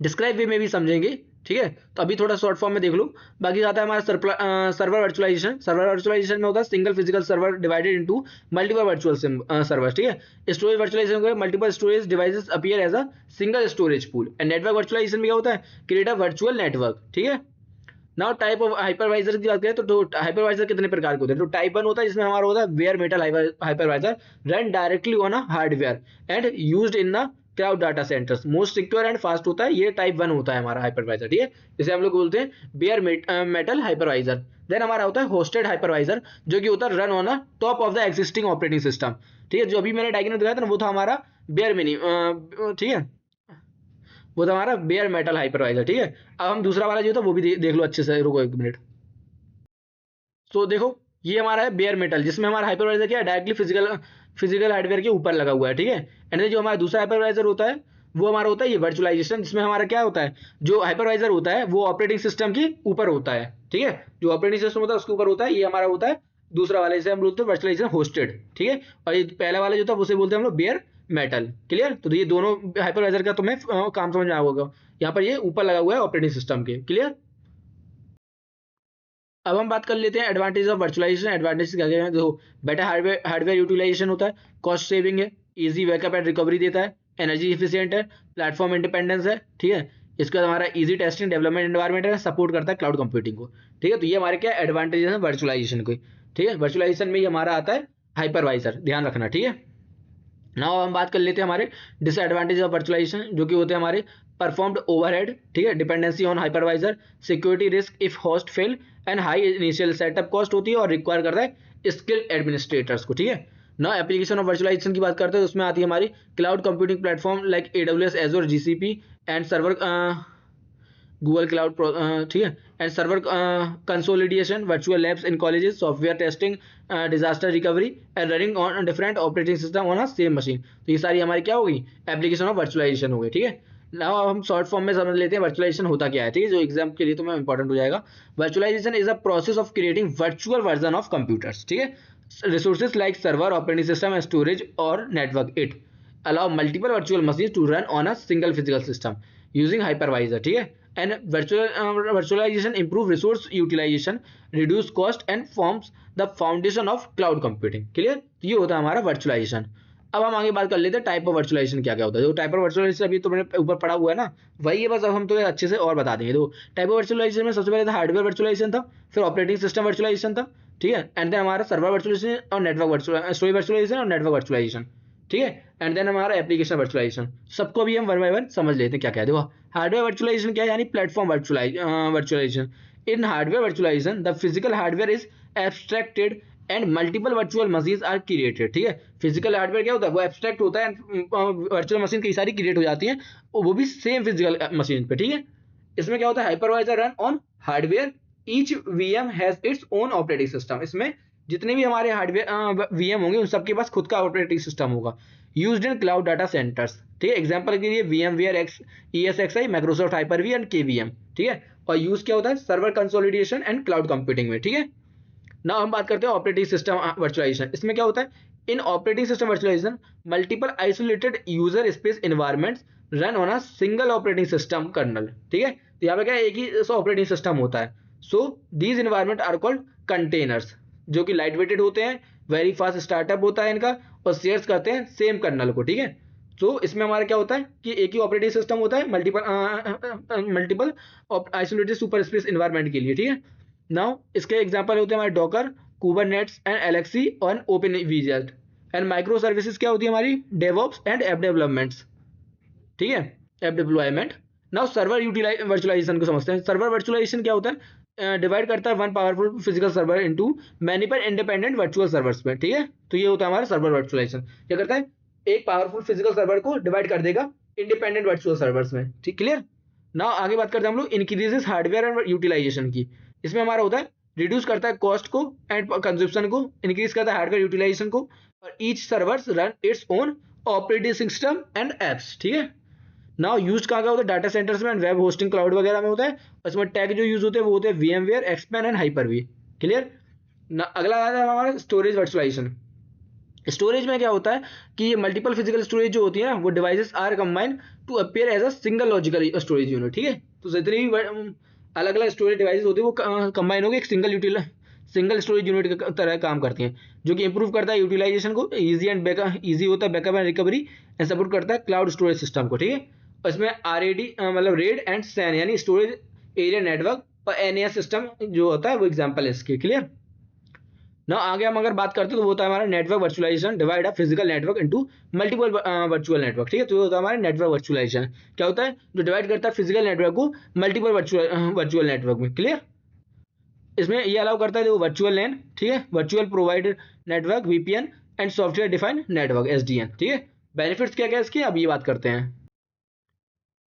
डिस्क्राइब वे में भी समझेंगे, ठीक है। तो अभी थोड़ा शॉर्ट फॉर्म में देख लो। बाकी आता है हमारा सर्वर वर्चुअलाइजेशन। सर्वर वर्चुअलाइजेशन में होता है single physical server divided into multiple virtual server, ठीक है। स्टोरेज वर्चुअलाइजेशन में multiple storage devices appear as a single storage pool, and network virtualization में क्या होता है? क्रिएट अ वर्चुअल नेटवर्क, ठीक है। नाउ टाइप ऑफ हाइपरवाइजर की बात करें तो हाइपरवाइजर कितने प्रकार के होते हैं? तो टाइप 1 होता है, जिसमें हमारा होता है bear metal hypervisor run directly on a hardware and used in the cloud data centres, most secure and fast होता है, ये टाइप 1 होता है हमारा हाइपरवाइजर, ठीक है। जैसे हम लोग बोलते हैं बेयर मेटल हाइपरवाइजर। देन हमारा होता है होस्टेड हाइपरवाइजर, जो कि होता है run on a top of the existing operating system, ठीक है। जो अभी मैंने डायग्राम दिखाया था ना, वो था हमारा बेयर मिनी, ठीक है, वो था हमारा बेयर मेटल हाइपरवाइजर, ठीक है। अब हम दूसरा वाला जो था वो भी देख लो अच्छे से, रुको एक मिनट। तो देखो ये हमारा है बेयर मेटल, जिसमें हमारा हाइपरवाइजर क्या है? डायरेक्टली फिजिकल हार्डवेयर के ऊपर लगा हुआ है, ठीक है। एंड जो हमारा दूसरा हाइपरवाइजर होता है वो हमारा होता है ये वर्चुअलाइजेशन, जिसमें हमारा क्या होता है? जो हाइपरवाइजर होता है वो ऑपरेटिंग सिस्टम के ऊपर होता है, ठीक है। जो ऑपरेटिंग सिस्टम होता है उसके ऊपर होता है, ये हमारा होता है दूसरा वाला, जिसे हम बोलते हैं वर्चुअलाइजेशन होस्टेड, ठीक है। और ये पहला वाला जो था उसे बोलते हैं हम लोग बेयर मेटल, क्लियर। तो ये दोनों हाइपरवाइजर का तुम्हें काम समझ में आया होगा। यहाँ पर ये ऊपर लगा हुआ है ऑपरेटिंग सिस्टम के, क्लियर। अब हम बात कर लेते हैं एडवांटेज ऑफ वर्चुअलाइजेशन। एडवांटेज क्या क्या है? देखो, बेटर हार्डवेयर यूटिलाइजेशन होता है, कॉस्ट सेविंग है, इजी बैकअप एंड रिकवरी देता है, एनर्जी एफिशिएंट है, प्लेटफॉर्म इंडिपेंडेंस है, ठीक है। इसके बाद हमारा इजी टेस्टिंग, डेवलपमेंट एनवायरमेंट है, सपोर्ट करता है क्लाउड कंप्यूटिंग को, ठीक है। तो ये हमारे क्या एडवांटेजेस हैं वर्चुअलाइजेशन के, ठीक है। वर्चुअलाइजेशन में ही हमारा आता है हाइपरवाइजर, ध्यान रखना, ठीक है। नाउ हम बात कर लेते हैं हमारे डिसएडवांटेज ऑफ वर्चुअलाइजेशन, जो कि होते हैं हमारे परफॉर्म्ड ओवरहेड, ठीक है, dependency on hypervisor, security risk if host fail, and high initial setup cost होती है, और रिक्वायर करता है स्किल्ड एडमिनिस्ट्रेटर्स को, ठीक है। ना एप्लीकेशन ऑफ वर्चुअलाइजेशन की बात करते हैं तो उसमें आती है हमारी cloud computing platform like AWS, Azure, GCP and server Google cloud, ठीक है, and server consolidation, virtual labs in colleges, software testing, disaster recovery and running on different operating system on a same machine. तो ये सारी हमारी क्या होगी? Application of virtualisation हो गई, ठीक है। नाउ हम शॉर्ट फॉर्म में समझ लेते हैं वर्चुअलाइजेशन होता क्या है, ठीक है, जो एग्जाम के लिए तुम्हें इंपॉर्टेंट हो जाएगा। Virtualization is a process of creating virtual version of computers, ठीक है। Resources like server, operating system, storage और network, it allow multiple virtual machines to run on a single physical system using hypervisor, ठीक है। and virtualization improve resource utilization, reduce cost and forms the foundation of cloud computing, clear. तो ये होता है हमारा virtualisation. अब हम आगे बात कर लेते हैं टाइप ऑफ वर्चुअलाइजेशन क्या क्या होता है। जो टाइप ऑफ वर्चुअलाइजेशन अभी तुमने ऊपर पढ़ा हुआ है ना, वही है, बस अब हम तो अच्छे से और बता देंगे। तो टाइप ऑफ वर्चुअलाइजेशन में सबसे पहले था हार्डवेयर वर्चुअलाइजेशन था, फिर ऑपरेटिंग सिस्टम वर्चुअलाइजेशन था, ठीक है, एंड देन हमारा सर्वर वर्चुअलाइजेशन और नेटवर्क वर्चुअलाइजेशन, स्टोरेज वर्चुअलाइजेशन और नेटवर्क वर्चुअलाइजेशन, ठीक है। एंड देन हमारा एप्लीकेशन वर्चुअलाइजेशन, सबको भी हम वन बाय वन समझ लेते हैं क्या क्या है। देखो हार्डवेयर वर्चुअलाइजेशन क्या है, यानी platform virtualization. In hardware virtualization the physical hardware is abstracted and multiple virtual machines are created. ठीक है, फिजिकल हार्डवेयर क्या होता है, वो एब्स्ट्रैक्ट होता है, वर्चुअल मशीन कई सारी क्रिएट हो जाती हैं, वो भी सेम फिजिकल मशीन पे। ठीक है, इसमें क्या होता है, hypervisor run on hardware, each VM has its own operating system. इसमें जितने भी हमारे हार्डवेयर वीएम होंगे उन सबके पास खुद का ऑपरेटिंग सिस्टम होगा। Used in cloud data centers. ठीक है, एग्जांपल के लिए VMware X, ESXi, Microsoft Hyper V and KVM। ठीक है, और यूज क्या होता है, server consolidation and cloud computing में। ठीक है, ना हम बात करते हैं ऑपरेटिंग सिस्टम वर्चुअलाइजेशन। इसमें क्या होता है, in operating system virtualization multiple isolated user space environments run on a single operating system kernel. ठीक है, तो यहाँ पे क्या है, एक ही ऑपरेटिंग सिस्टम होता है। So these environment are called containers, जो कि लाइट वेटेड होते हैं, वेरी फास्ट स्टार्टअप होता है इनका, और शेयर्स करते हैं सेम कर्नल को। ठीक है, तो इसमें हमारा क्या होता है कि एक ही ऑपरेटिंग सिस्टम होता है multiple isolated super space environment के लिए। ठीक है, नाउ इसके एग्जांपल होते हैं हमारे डॉकर, कुबरनेट्स एंड एलेक्सी और ओपन वीजेट। एंड माइक्रो सर्विसेज क्या होती है हमारी, डेवऑप्स एंड ऐप डेवलपमेंट्स। ठीक है, app deployment. Now server virtualization को समझते हैं। सर्वर वर्चुअलाइजेशन क्या होता है, डिवाइड करता है one powerful physical server into many पर इंडिपेंडेंट वर्चुअल सर्वर्स में। ठीक है, तो ये होता है हमारा सर्वर वर्चुअलाइजेशन। क्या करता है, एक पावरफुल फिजिकल सर्वर को डिवाइड कर देगा इंडिपेंडेंट वर्चुअल सर्वर्स में। ठीक, क्लियर। नाउ आगे बात करते हैं हम लोग इंक्रीजेस हार्डवेयर एंड यूटिलाइजेशन की। इसमें हमारा होता है रिड्यूस करता है कॉस्ट को एंड कंजप्शन को, इंक्रीज करता है हार्डवेयर यूटिलाइजेशन को, और each servers run its own operating system and apps. ठीक है, नाउ यूज कहाँ का होता है, डाटा सेंटर्स में एंड वेब होस्टिंग क्लाउड वगैरह में होता है। और इसमें टैग जो यूज होते हैं वो होते हैं VMware, एक्सपैन एंड हाइपर-V। क्लियर ना। अगला आता है हमारा स्टोरेज वर्चुअलाइजेशन। स्टोरेज में क्या होता है कि ये मल्टीपल फिजिकल स्टोरेज जो होती है ना, वो devices are combined to appear as a single logical storage unit. ठीक है, तो जितनी भी अलग अलग स्टोरेज डिवाइसेस होती है वो कंबाइन होकर एक सिंगल स्टोरेज यूनिट की तरह काम करती हैं, जो कि इंप्रूव करता है यूटिलाइजेशन को, ईजी होता है backup and recovery, and support करता है क्लाउड स्टोरेज सिस्टम को। ठीक है, और इसमें RAD मतलब रेड एंड सैन यानी स्टोरेज एरिया नेटवर्क और NAS सिस्टम जो होता है वो एग्जाम्पल है इसके। क्लियर ना। आगे हम अगर बात करते हैं तो वो होता है हमारा network virtualization, divide a physical network into multiple virtual network. ठीक है, तो ये होता है हमारा नेटवर्क वर्चुअलाइजेशन। क्या होता है, जो डिवाइड करता है फिजिकल नेटवर्क को मल्टीपल वर्चुअल नेटवर्क में। क्लियर, इसमें ये अलाउ करता है जो वर्चुअल लैन, ठीक है, virtual provided network VPN and software defined network SDN। ठीक है, बेनिफिट्स क्या क्या है इसके, अब ये बात करते हैं।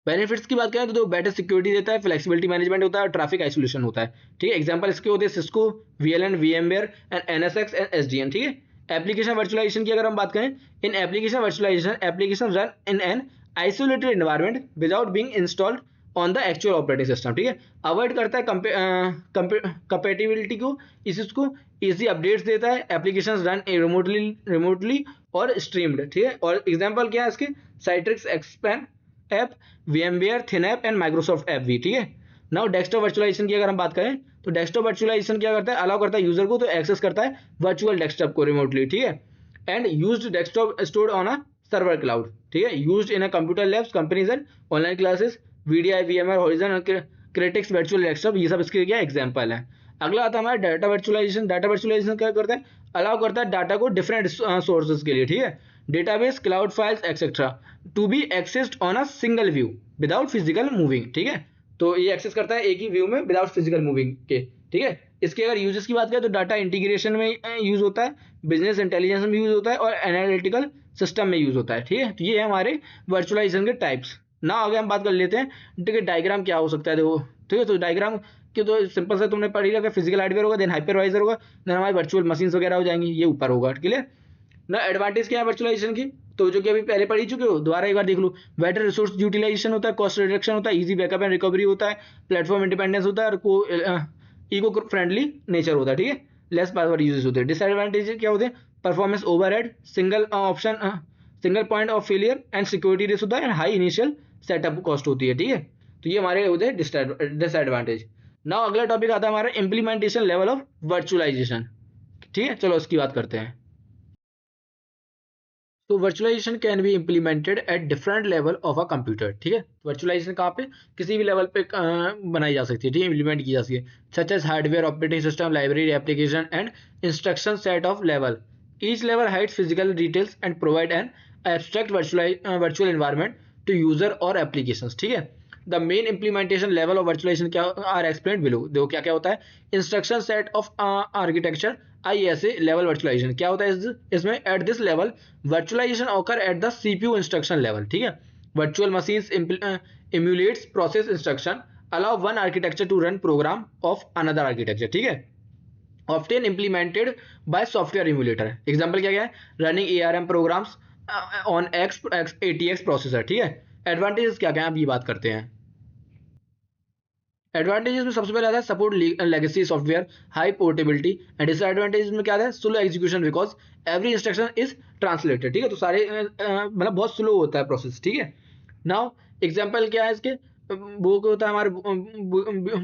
बेनिफिट्स की बात करें तो बेटर सिक्योरिटी देता है, फ्लेक्सिबिलिटी मैनेजमेंट होता है, और ट्रैफिक आइसोलेशन होता है। ठीक है, एग्जांपल इसके होते हैं Cisco, VLAN, VMware and NSX and SDN। ठीक है, एप्लीकेशन वर्चुअलाइजेशन की अगर हम बात करें, in application virtualization application run in an isolated environment without being installed on the actual operating system. ठीक है, अवॉइड करता है कंपेटिबिलिटी को, इसको इजी अपडेट्स देता है, एप्लीकेशन रन रिमोटली और स्ट्रीम्ड। ठीक है, और एग्जांपल क्या है इसके, साइट्रिक्स एक्सपैन app, VMware ThinApp and Microsoft app भी। ठीक है, नाउ डेस्कटॉप वर्चुअलाइजेशन की अगर हम बात करें तो डेस्कटॉप वर्चुअलाइजेशन क्या करता है, अलाउ करता है यूजर को तो एक्सेस करता है वर्चुअल डेस्कटॉप को रिमोटली। ठीक है, and used desktop stored on a server cloud. ठीक है, used in a computer labs, companies and online classes, VDI, VMware, horizon, critics virtual desktop, ये सब इसके क्या एग्जांपल है। अगला आता है हमारा डाटा वर्चुअलाइजेशन। डाटा वर्चुअलाइजेशन क्या करता है, अलाउ करता है डाटा को डिफरेंट सोर्सेज के लिए, ठीक है, database, cloud files etcetera to be accessed on a single view without physical moving. ठीक है, तो ये एक्सेस करता है एक ही व्यू में विदाउट फिजिकल मूविंग के। ठीक है, इसके अगर यूजेस की बात करें तो डाटा इंटीग्रेशन में यूज होता है, बिजनेस इंटेलिजेंस में यूज होता है, और एनालिटिकल सिस्टम में यूज होता है। ठीक है, तो ये है हमारे वर्चुअलाइजेशन के टाइप्स। ना आगे हम बात कर लेते हैं, ठीक है, डायग्राम क्या हो सकता है देखो। ठीक है, तो डायग्राम कि तो सिंपल से तुमने पढ़ी रखा, फिजिकल हार्डवेयर होगा, देन हाइपरवाइजर होगा, देन हमारे वर्चुअल मशीन्स वगैरह हो जाएंगी, ये ऊपर होगा। क्लियर ना। एडवांटेज क्या है वर्चुअलाइजेशन की, तो जो कि अभी पहले पढ़ी चुके हो, दोबारा एक बार देख लो। बेटर रिसोर्स यूटिलाइजेशन होता है, कॉस्ट रिडक्शन होता है, इजी बैकअप एंड रिकवरी होता है, प्लेटफॉर्म इंडिपेंडेंस होता है, और इको फ्रेंडली नेचर होता है। ठीक है, लेस पावर यूजेस होते हैं। डिसएडवांटेज क्या होते हैं, performance overhead, single point of failure and security risk होता है, and high initial setup cost होती है। ठीक है, तो ये हमारे होते हैं डिसएडवांटेज। नाउ अगला टॉपिक आता है हमारा इंप्लीमेंटेशन लेवल ऑफ वर्चुअलाइजेशन। ठीक है, चलो इसकी बात करते हैं। तो virtualization can be implemented at different level of a computer. ठीक है, वर्चुअलाइजेशन कहाँ पे, किसी भी लेवल पे बनाई जा सकती है, ठीक है, इम्प्लीमेंट की जा सकती है, such as hardware, operating system, library, application and instruction set of level. Each level hides physical details and provide an abstract virtual environment to user और एप्लीकेशंस, ठीक है। The main implementation level of virtualization क्या are explained below. देखो क्या क्या होता है। Instruction set of architecture ISA level virtualization क्या होता है इसमें। At this level virtualization occur at the CPU instruction level, ठीक है। Virtual machines emulates process instruction allow one architecture to run program of another architecture, ठीक है। often implemented by software emulator। Example क्या क्या है। Running ARM programs on ATX processor, ठीक है। Advantages क्या क्या है, अब ये बात करते हैं। एडवांटेजेस में सबसे पहले आता है support legacy software, high portability. And disadvantages में क्या आता है slow execution because every instruction is translated, ठीक है। तो सारे मतलब बहुत स्लो होता है प्रोसेस, ठीक है। नाउ एग्जांपल क्या है इसके, वो क्या होता है हमारे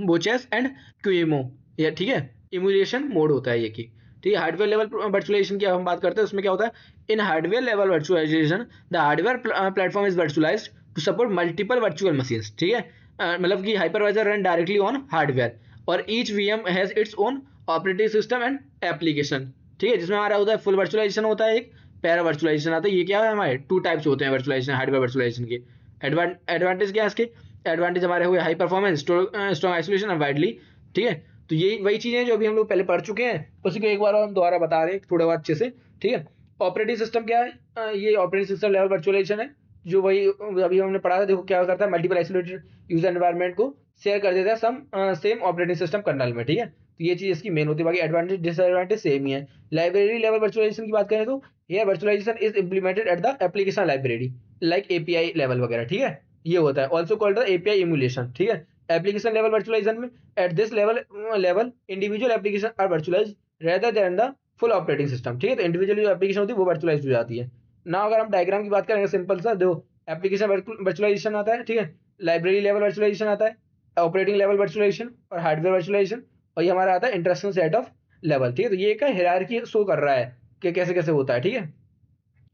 बोचेस एंड क्यूएमओ, या ठीक है। इमुलेशन मोड होता है ये की, ठीक है। हार्डवेयर लेवल वर्चुअलाइजेशन की हम बात करते हैं उसमें क्या होता है। In hardware level virtualization the hardware platform is virtualized to support multiple virtual machines, ठीक है। मतलब कि hypervisor run directly on hardware और each VM has its own operating system and application, ठीक है। जिसमें हमारा होता है फुल वर्चुअलाइजेशन होता है, एक पैरा वर्चुअलाइजेशन आता है। ये क्या है हमारे टू टाइप्स होते हैं वर्चुअलाइजेशन, हार्डवेयर वर्चुअलाइजेशन के। एडवांटेज क्या है इसके। एडवांटेज हमारे हुए high performance, strong isolation and widely, ठीक है। तो ये वही चीजें हैं जो अभी हम लोग पहले पढ़ चुके हैं, उसी को एक बार हम दोबारा बता रहे हैं थोड़ा बहुत अच्छे से, ठीक है। ऑपरेटिंग सिस्टम क्या है, ये ऑपरेटिंग सिस्टम लेवल वर्चुअलाइजेशन है, जो वही अभी हमने पढ़ा था। देखो क्या करता है, मल्टीपल आइसोलेटेड यूजर एनवायरनमेंट को शेयर कर देता है सेम ऑपरेटिंग सिस्टम कर्नल में, ठीक है। तो ये चीज इसकी मेन होती है। बाकी एडवांटेज डिसएडवांटेज सेम ही है। लाइब्रेरी लेवल वर्चुअलाइजेशन की बात करें तो here virtualization is implemented at the application library like API level वगैरह, ठीक है। ये होता है also called the API emulation, ठीक है। एप्लीकेशन लेवल वर्चुअलाइजेशन में at this level individual application are virtualize rather than the full operating system, ठीक है। तो इंडिविजुअल जो एप्लीकेशन होती है वो वर्चुअलाइज हो जाती है ना। अगर हम डायग्राम की बात करेंगे सिंपल सा, दो एप्लीकेशन वर्चुअलाइजेशन आता है, ठीक है। लाइब्रेरी लेवल वर्चुअलाइजेशन आता है, ऑपरेटिंग लेवल वर्चुअलाइजेशन और हार्डवेयर वर्चुअलाइजेशन, और ये हमारा आता है इंटरेक्शन सेट ऑफ लेवल, ठीक है। तो ये एक हायरार्की शो कर रहा है कि कैसे कैसे होता है, ठीक है।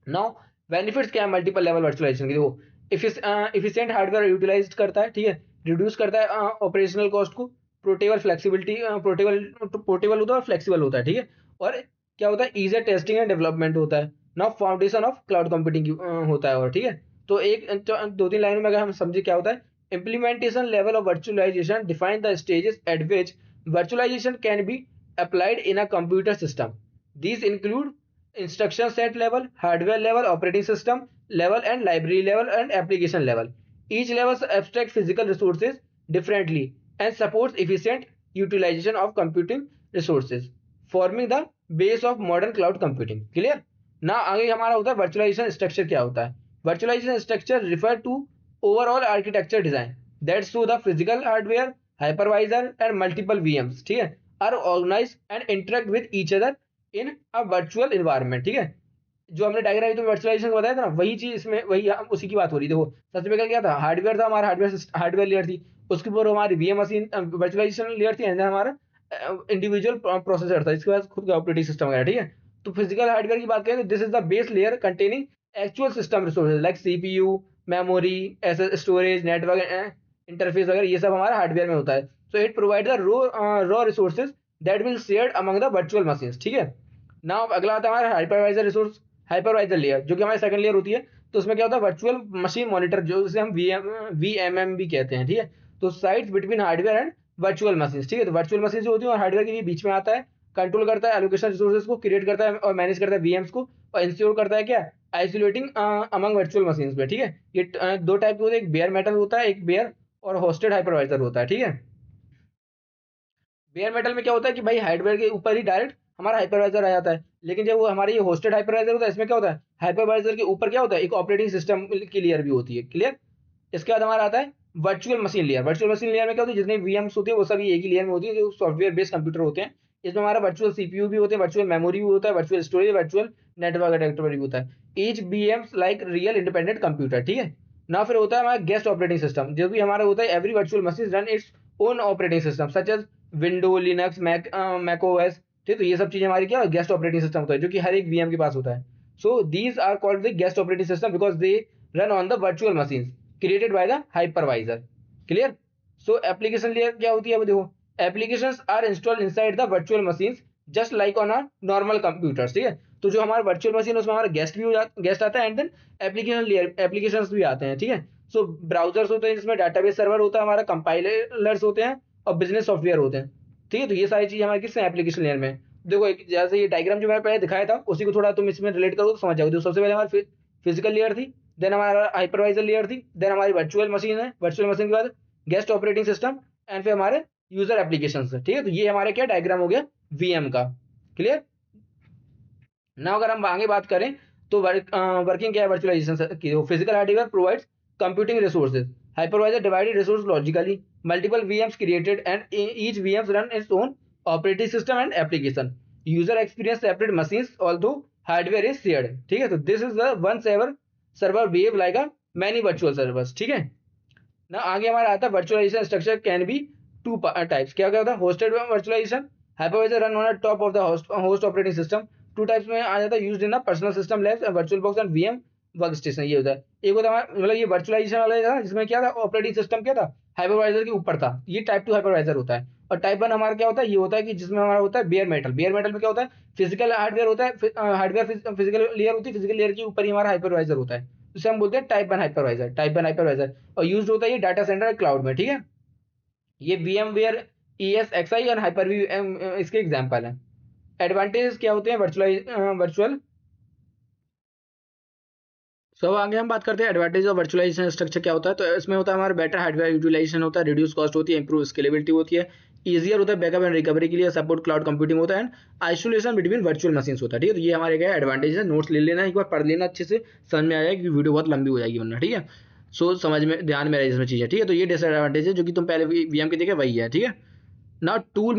नाउ बेनिफिट्स क्या है मल्टीपल लेवल वर्चुअलाइजेशन की। देखो इफिशिएंट हार्डवेयर यूटिलाइज करता है, ठीक है। रिड्यूस करता है ऑपरेशनल कॉस्ट को। पोर्टेबल फ्लेक्सिबिलिटी, पोर्टेबल होता है और फ्लेक्सिबल होता है, ठीक है। और क्या होता है इजियर टेस्टिंग एंड डेवलपमेंट होता है। Now foundation of cloud computing होता है, और ठीक है। तो एक दो तीन लाइनों में अगर हम समझे क्या होता है। implementation level of virtualization define the stages at which virtualization can be applied in a computer system. These include instruction set level, hardware level, operating system level, and library level and application level. Each level abstracts physical resources differently and supports efficient utilization of computing resources, forming the base of modern cloud computing. Clear? ना आगे हमारा होता है virtualization structure क्या होता है। Virtualization structure refer to overall architecture design that show the physical hardware, hypervisor and multiple VMs, ठीक है, are organize and interact with each other in a virtual environment, ठीक है। जो हमने डायग्राम तो वर्चुअलाइजेशन बताया था ना, वही चीज इसमें वही उसी की बात हो रही। देखो सबसे पहले क्या था, हार्डवेयर था हमारा, हार्डवेयर लेयर थी। उसके ऊपर हमारी VM मशीन वर्चुअलाइजेशन लेयर थी, हमारा इंडिविजुअल प्रोसेसर था, इसके बाद खुद का ऑपरेटिंग सिस्टम वगैरह, ठीक है। तो फिजिकल हार्डवेयर की बात करें तो this is the base layer containing actual system resources like CPU, memory, storage, network interface वगैरह, ये सब हमारा हार्डवेयर में होता है। So it provide the raw resources that will shared among the virtual machines, ठीक है। नाउ अगला आता है हमारा हाइपरवाइजर रिसोर्स, हाइपरवाइजर लेयर, जो कि हमारी सेकंड लेयर होती है। तो उसमें क्या होता है वर्चुअल मशीन मॉनिटर, जो उसे हम VMM भी कहते हैं, ठीक है। तो sites between hardware and virtual machine, ठीक है। तो वर्चुअल मशीन जो होती है और हार्डवेयर के बीच में आता है, कंट्रोल करता है एलोकेशन रिसोर्सेज को, क्रिएट करता है और मैनेज करता है VMs को, और इंश्योर करता है क्या आइसोलेटिंग अमंग वर्चुअल मशीन्स में, ठीक है। ये दो टाइप के होते हैं, एक बेयर मेटल होता है, एक बेयर और होस्टेड हाइपरवाइजर होता है, ठीक है। बेयर मेटल में क्या होता है कि भाई हार्डवेयर के ऊपर ही डायरेक्ट हमारा हाइपरवाइजर आ जाता है। लेकिन जब वो हमारे ये होस्टेड हाइपरवाइजर होता है, इसमें क्या होता है हाइपरवाइजर के ऊपर क्या होता है एक ऑपरेटिंग सिस्टम की लेयर भी होती है। क्लियर? इसके बाद हमारा आता है virtual machine layer. Virtual machine layer में क्या होती है, जितने VMs होते हैं वो सभी एक ही लेयर में होती है, जो सॉफ्टवेयर बेस्ड कंप्यूटर होते हैं। इसमें हमारा वर्चुअल CPU भी होते हैं, वर्चुअल मेमोरी भी होता है, virtual storage, virtual network adapter भी होता है। Each VMs like real independent computer, ठीक है ना। फिर होता है हमारा गेस्ट ऑपरेटिंग सिस्टम, जो भी हमारा होता है every virtual machine run its own operating system such as window, Linux, Mac OS, ठीक है। तो ये सब चीजें हमारी क्या गेस्ट ऑपरेटिंग सिस्टम होता है, जो कि हर एक VM के पास होता है। So these are called the guest operating system because they run on the virtual machine created by the hypervisor. Clear? So application layer क्या होती है, अब देखो applications are installed inside the virtual machines just like on a normal computers, ठीक है। तो जो हमारा वर्चुअल मशीन उसमें हमारा गेस्ट आता है एंड देन एप्लीकेशन भी आते हैं, ठीक है। सो ब्राउजर्स होते हैं जिसमें डाटाबेस सर्वर होता है हमारा, कंपाइलर्स होते हैं और बिजनेस सॉफ्टवेयर होते हैं, ठीक है। तो ये सारी चीज़ हमारे किस एप्लीकेशन लेयर में। देखो एक जैसे ये डायग्राम जो मैंने पहले दिखाया था उसी को थोड़ा तुम इसमें रिलेट करो तो समझ जाओगे। तो सबसे पहले हमारी फिजिकल लेयर थी, देन हमारा हाइपरवाइजर लेयर थी, देन हमारी वर्चुअल मशीन है, वर्चुअल मशीन के बाद गेस्ट ऑपरेटिंग सिस्टम एंड फिर हमारे यूजर एप्लीकेशन है, ठीक है। तो ये हमारे क्या डायग्राम हो गया वीएम का, क्लियर ना। अगर हम आगे बात करें तो वर्किंग क्या है वर्चुअलाइजेशन की। Physical hardware provides computing resources, hypervisor divided resource logically, multiple VMs created and each VMs run its own operating system and application, user experience separate machines although hardware is shared, ठीक है। तो this is the one server behave like a many virtual servers, ठीक है ना। आगे हमारा आता है virtualization structure can be two types. क्या क्या होता है hosted virtualization, hypervisor run on top of the host operating system. Two types में आ जाता है used in personal system labs virtual box and VM work station. ये होता है एक होता है मतलब ये वर्चुअलाइजेशन वाला था जिसमें क्या था ऑपरेटिंग सिस्टम क्या था हाइपरवाइजर के ऊपर था, ये टाइप 2 हाइपरवाइजर होता है। और टाइप 1 हमारा क्या होता है ये होता है कि जिसमें हमारा होता है बेयर मेटल। बेयर मेटल में क्या होता है फिजिकल हार्डवेयर होता है, हार्डवेयर फिजिकल लेयर होती है, फिजिकल लेयर के ऊपर ही हमारा हाइपरवाइजर होता है, उसे हम बोलते हैं टाइप 1 हाइपरवाइजर, टाइप 1 हाइपरवाइजर। और यूज होता है ये डाटा सेंटर क्लाउड में, ठीक है। ये VMware ESXi और हाइपर इसके एग्जांपल हैं। एडवांटेज क्या होते हैं वर्चुअल। सो आगे हम बात करते हैं एडवांटेज ऑफ वर्चुअलाइजेशन स्ट्रक्चर क्या होता है। तो इसमें होता है हमारा बेटर हार्डवेयर यूटिलाइजेशन होता है, रिड्यूस कॉस्ट होती है, इंप्रूव स्केलेबिलिटी होती है, ईजियर होता है बैकअप एंड रिकवरी के लिए, सपोर्ट क्लाउड कंप्यूटिंग होता है and isolation between virtual machines होता है, ठीक है। तो ये हमारे क्या एडवांटेज है, नोट्स ले लेना एक बार पढ़ लेना अच्छे से, समझ में आ जाएगी, वीडियो बहुत लंबी हो जाएगी वरना, ठीक है। सो समझ में ध्यान में रहे इसमें चीज़ें, ठीक है। तो ये डिसएडवांटेज है जो कि तुम पहले वीएम के देखे वही है, ठीक है ना। टूल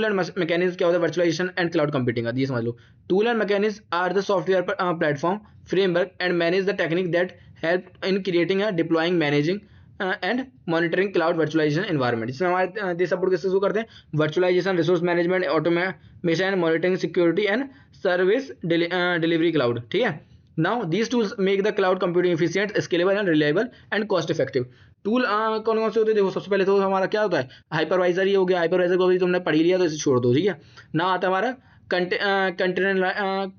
एंड मैकेनिज्म क्या होता है वर्चुअलाइजेशन एंड क्लाउड कंप्यूटिंग का, ये समझ लो। Tool and mechanism are the software platform framework and manage the technique that help in creating deploying managing and monitoring cloud virtualization environment. इसमें हमारे सपोर्ट किससे शुरू करते हैं virtualization, resource management, automation and monitoring, security and service delivery cloud, ठीक है। Now these tools make the cloud computing efficient, scalable and reliable and cost effective. Tool कौन कौन से होते हैं देखो, सबसे पहले तो हमारा क्या होता है हाइपरवाइजर ही हो गया, हाइपरवाइजर को भी तुमने पढ़ ही लिया तो इसे छोड़ दो, ठीक है ना। आता है हमारा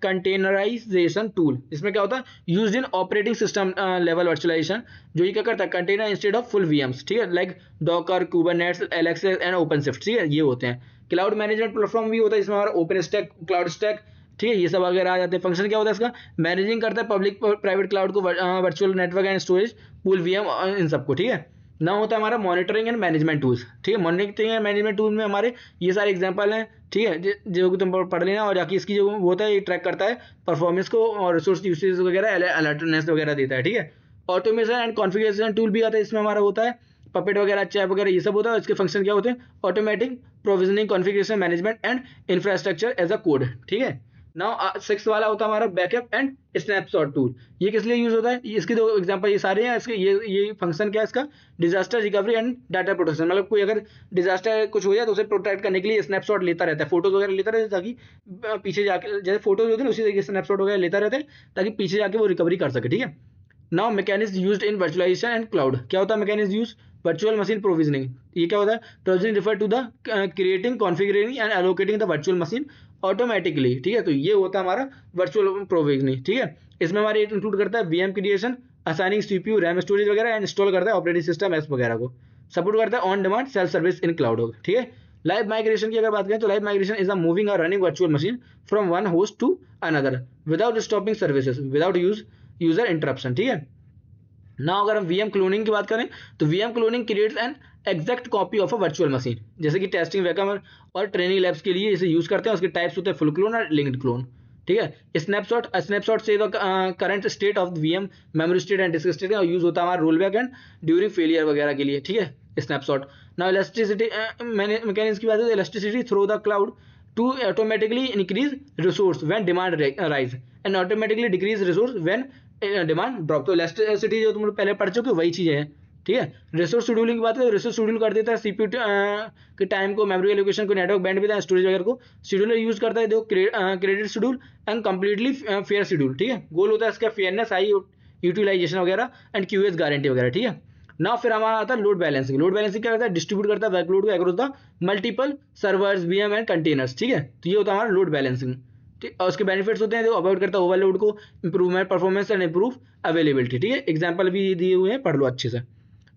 कंटेनराइजेशन टूल, इसमें क्या होता है used in operating system level virtualization, जो ये क्या करता है container instead of full VMs, ठीक है, लाइक डॉकर, कुबरनेट्स, एलेक्स एंड ओपनशिफ्ट, ठीक है ये होते हैं। क्लाउड मैनेजमेंट प्लेटफॉर्म भी होता है, इसमें हमारा ओपन स्टैक, क्लाउड स्टैक, ठीक है ये सब अगर आ जाते हैं। फंक्शन क्या होता है इसका मैनेजिंग करता है पब्लिक प्राइवेट क्लाउड को, virtual network and storage pool VM इन सबको, ठीक है ना। होता है हमारा मॉनिटरिंग एंड मैनेजमेंट टूल्स, ठीक है। मॉनिटरिंग एंड मैनेजमेंट टूल में हमारे ये सारे एग्जांपल हैं, ठीक है जो कि तुम पढ़ लेना। और जाके इसकी जो वो होता है ये ट्रैक करता है परफॉर्मेंस को और रिसोर्स यूसेज वगैरह, अलर्टनेस वगैरह देता है, ठीक है। ऑटोमेशन एंड कॉन्फ़िगरेशन टूल भी आता है, इसमें हमारा होता है पपेट वगैरह, चैप वगैरह ये सब होता है। इसके फंक्शन क्या होते हैं automatic provisioning, configuration management and infrastructure as a code, ठीक है। नाउ 6 वाला होता है हमारा बैकअप एंड स्नैपशॉट टूल। ये किस लिए यूज होता है इसके दो एग्जांपल ये सारे हैं इसके। ये फंक्शन क्या है इसका disaster recovery and data protection, मतलब कोई अगर डिजास्टर कुछ हो जाए तो उसे प्रोटेक्ट करने के लिए स्नैपशॉट लेता रहता है, फोटोज वगैरह लेता रहता है ताकि पीछे जाके जैसे फोटोज होते हैं उसी तरीके से स्नैपशॉट वगैरह लेता रहता है ताकि पीछे जाके वो रिकवरी कर सके, ठीक है। Now mechanism used in virtualization and cloud, क्या होता है mechanism use virtual machine provisioning. ये क्या होता है provisioning refer to the creating, configuring and allocating the virtual machine automatically, ठीक है। तो ये होता है हमारा वर्चुअल प्रोविजनिंग, ठीक है। इसमें हमारे इंक्लूड करता है VM creation, assigning CPU, RAM, storage वगैरह, इंस्टॉल करता है ऑपरेटिंग सिस्टम एप्स वगैरह को, सपोर्ट करता है on demand self service in cloud, ठीक है। लाइव माइग्रेशन की अगर बात करें तो live migration is a moving और running virtual machine from one host to another without stopping services without user interruption, ठीक है ना। अगर हम वीएम क्लोनिंग की बात करें तो VM cloning creates an exact copy of a virtual machine, जैसे कि टेस्टिंग वैकम और ट्रेनिंग लैब्स के लिए इसे यूज करते हैं। उसके टाइप्स होते हैं फुल क्लोन और लिंक्ड क्लोन, ठीक है। स्नैपशॉट से current state of VM memory state and disk state, और यूज होता है हमारा roll back and during failure वगैरह के लिए, ठीक है स्नैपशॉट। नाउ इलास्टिसिटी मैकेनिज्म की बात है, elasticity through the cloud to automatically increase resource when demand rise and automatically decrease resource when demand drop. तो इलास्टिसिटी जो तुम पहले पढ़ चुके हो वही चीज़ है, ठीक है। रिसोर्स शेड्यूलिंग की बात करें तो रिसोर्स शेड्यूल कर देता है सीपीयू के टाइम को, मेमोरी एलोकेशन को, नेटवर्क बैंडविड्थ, स्टोरेज वगैरह को। शेड्यूलर यूज करता है देखो credit schedule and completely fair schedule, ठीक है। गोल होता है इसका फेयरनेस, हाई यूटिलाइजेशन वगैरह एंड क्यूएस गारंटी वगैरह, ठीक है ना। फिर हमारा आता है लोड बैलेंसिंग। लोड बैलेंसिंग क्या करता है डिस्ट्रीब्यूट करता है वर्कलोड को across the multiple servers, VM and containers, ठीक है। तो ये होता है हमारा लोड बैलेंसिंग। ठीक, और उसके बेनिफिट्स होते हैं, जो अवॉइड करता है ओवरलोड को, improvement performance and improve availability. ठीक है, एग्जांपल भी दिए हुए हैं, पढ़ लो अच्छे से।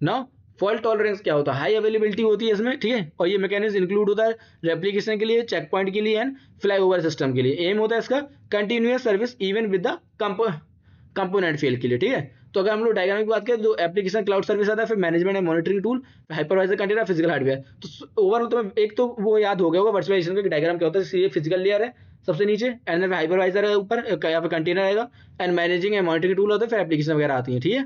नाउ फॉल्ट टॉलरेंस क्या होता है, हाई अवेलेबिलिटी होती है इसमें। ठीक है, और ये मैकेनिज्म इंक्लूड होता है रेप्लिकेशन के लिए, चेक पॉइंट के लिए एंड फ्लाईओवर सिस्टम के लिए। एम होता है इसका continuous service even with the component fail के लिए। ठीक है, तो अगर हम लोग डायग्राम की बात करें तो एप्लीकेशन क्लाउड सर्विस आता है, फिर management and monitoring tool, hypervisor container, physical hardware. तो ओवरऑल तो एक तो वो याद हो गया होगा वर्चुअलाइजेशन का डायग्राम क्या होता है। ये फिजिकल लेयर है सबसे नीचे, एंड देन हाइपरवाइजर है ऊपर, या फिर कंटेनर आएगा, and managing and monitoring tool होता है, फिर एप्लीकेशन वगैरह आती है। ठीक है,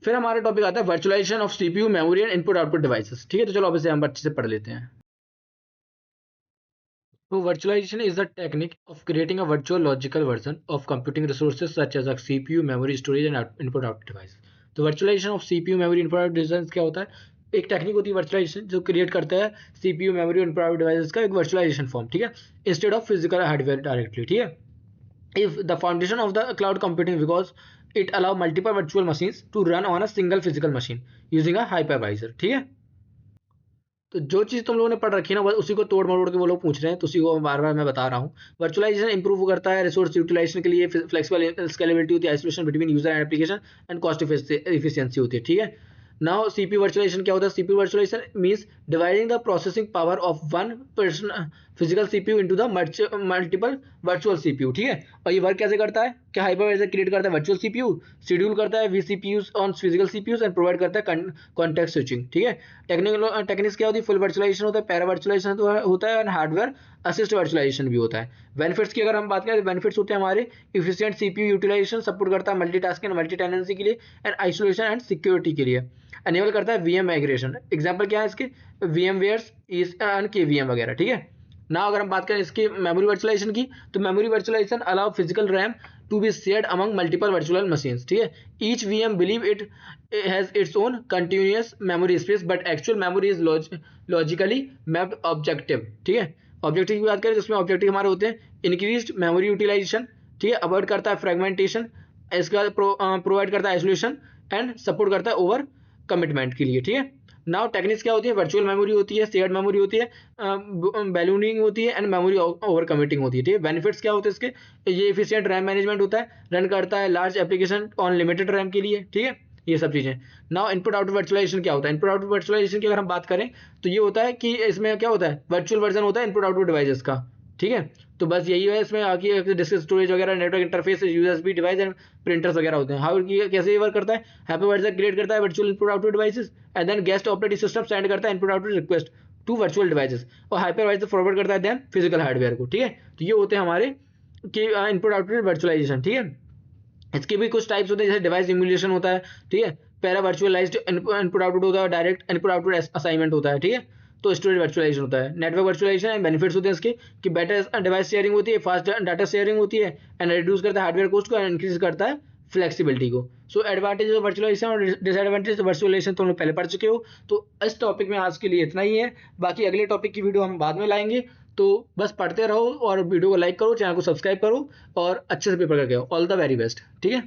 फिर हमारा टॉपिक आता है virtualization of CPU, memory and input output devices. ठीक है, तो चलो अब इसे हम अच्छे से पढ़ लेते हैं। So virtualization is the technique of creating a virtual logical version of computing resources such as a CPU, memory, storage and input output device. तो virtualization of CPU, memory, input output devices क्या होता है, एक technique होती है virtualisation जो create करता है CPU, मेमोरी और इनपुट आउटपुट डिवाइसेस का एक वर्चुअलाइजेशन फॉर्म। ठीक है, instead of physical hardware directly. ठीक है, if the foundation of the cloud computing because it allow multiple virtual machines to run on a single physical machine using a hypervisor। ठीक है, तो जो चीज़ तुम लोगों ने पढ़ रखी है ना उसी को तोड़ मरोड़ के वो लोग पूछ रहे हैं, तो उसी को बार बार मैं बता रहा हूँ। वर्चुअलाइजेशन इंप्रूव करता है रिसोर्स यूटिलाइजेशन के लिए, फ्लेक्सिबल स्केलेबिलिटी होती है, isolation between user and application and cost efficiency होती है। ठीक है, नाउ सीपीयू वर्चुअलाइजेशन क्या होता है, CPU virtualization means dividing the processing power of one person physical CPU into the multiple virtual CPU. ठीक है, और ये वर्क कैसे करता है, क्या हाइपरवाइजर क्रिएट करता है वर्चुअल सीपीयू, शेड्यूल करता है vCPUs on physical CPUs and provide करता है कॉन्टेक्स्ट स्विचिंग। ठीक है, टेक्निक्स क्या होती है, फुल वर्चुअलाइजेशन होता है, पैरा वर्चुअलाइजेशन होता है, एंड हार्डवेयर असिस्ट वर्चुअलाइजेशन भी होता है। बेनिफिट्स की अगर हम बात करें तो बेनिफिट्स होते हैं हमारे इफिशिएंट सीपीयू यूटिलाइजेशन, सपोर्ट करता है मल्टीटास्किंग एंड मल्टी टेनेंसी के लिए, एंड आइसोलेशन एंड सिक्योरिटी के लिए, एनेबल करता है वीएम माइग्रेशन। एग्जांपल क्या है इसके, वीएम वेयर्स एंड केवीएम वगैरह। ठीक है, ना अगर हम बात करें इसकी मेमोरी वर्चुअलाइजेशन की, तो memory virtualization allow physical RAM to be shared among multiple virtual machines. ठीक है, each VM believe it has its own continuous memory space but actual memory is logically mapped objective. ठीक है, objective की बात करें तो इसमें ऑब्जेक्टिव हमारे होते हैं इंक्रीज्ड मेमोरी यूटिलाइजेशन। ठीक है, अवॉइड करता है फ्रेगमेंटेशन, इसके बाद प्रोवाइड करता है आइसोलेशन एंड सपोर्ट करता है ओवर कमिटमेंट के लिए। ठीक है, नाउ टेक्निक्स क्या होती है, वर्चुअल मेमोरी होती है, शेयर्ड मेमोरी होती है, बैलूनिंग होती है, एंड मेमोरी ओवर कमिटिंग होती है। ठीक है, बेनिफिट्स क्या होते हैं इसके, ये एफिशिएंट रैम मैनेजमेंट होता है, रन करता है large application on limited RAM के लिए। ठीक है, ये सब चीज़ें। नाउ इनपुट आउटपुट वर्चुअलाइजेशन क्या होता है, इनपुट आउटपुट वर्चुअलाइजेशन की अगर हम बात करें तो ये होता है कि इसमें क्या होता है, वर्चुअल वर्जन होता है इनपुट आउटपुट डिवाइसेस का। ठीक है, तो बस यही है इसमें आगे डिस्क स्टोरेज वगैरह, network interface, USB device and printers वगैरह होते हैं। हाउ कैसे ये वर्क करता है, हाइपरवाइजर क्रिएट करता है virtual input output devices and then guest operating system send करता है input output request to virtual devices, और हाइपरवाइजर फॉरवर्ड करता है देन फिजिकल हार्डवेयर को। ठीक है, तो ये होते हैं हमारे कि इनपुट आउटपुट वर्चुअलाइजेशन। ठीक है, इसके भी कुछ टाइप्स होते हैं, जैसे डिवाइस इम्यूलेशन होता है। ठीक है, पैरा वर्चुअलाइज्ड इनपुट आउटपुट होता है, डायरेक्ट इनपुट आउटपुट असाइनमेंट होता है। ठीक है, तो स्टोरेज वर्चुअलाइजेशन होता है, नेटवर्क वर्चुअलाइजेशन एंड बेनिफिट्स होते हैं इसके कि बेटर डिवाइस शेयरिंग होती है, फास्ट डाटा शेयरिंग होती है, एंड रिड्यूस करता है हार्डवेयर कॉस्ट को, एंड इंक्रीज करता है फ्लेक्सिबिलिटी को। सो एडवांटेज ऑफ वर्चुअलाइजेशन और डिसएडवांटेज वर्चुअलाइजेशन तुम लोग पहले पढ़ चुके हो। तो इस टॉपिक में आज के लिए इतना ही है, बाकी अगले टॉपिक की वीडियो हम बाद में लाएंगे। तो बस पढ़ते रहो और वीडियो को लाइक करो, चैनल को सब्सक्राइब करो और अच्छे से पेपर करके आओ। All the very best. ठीक है।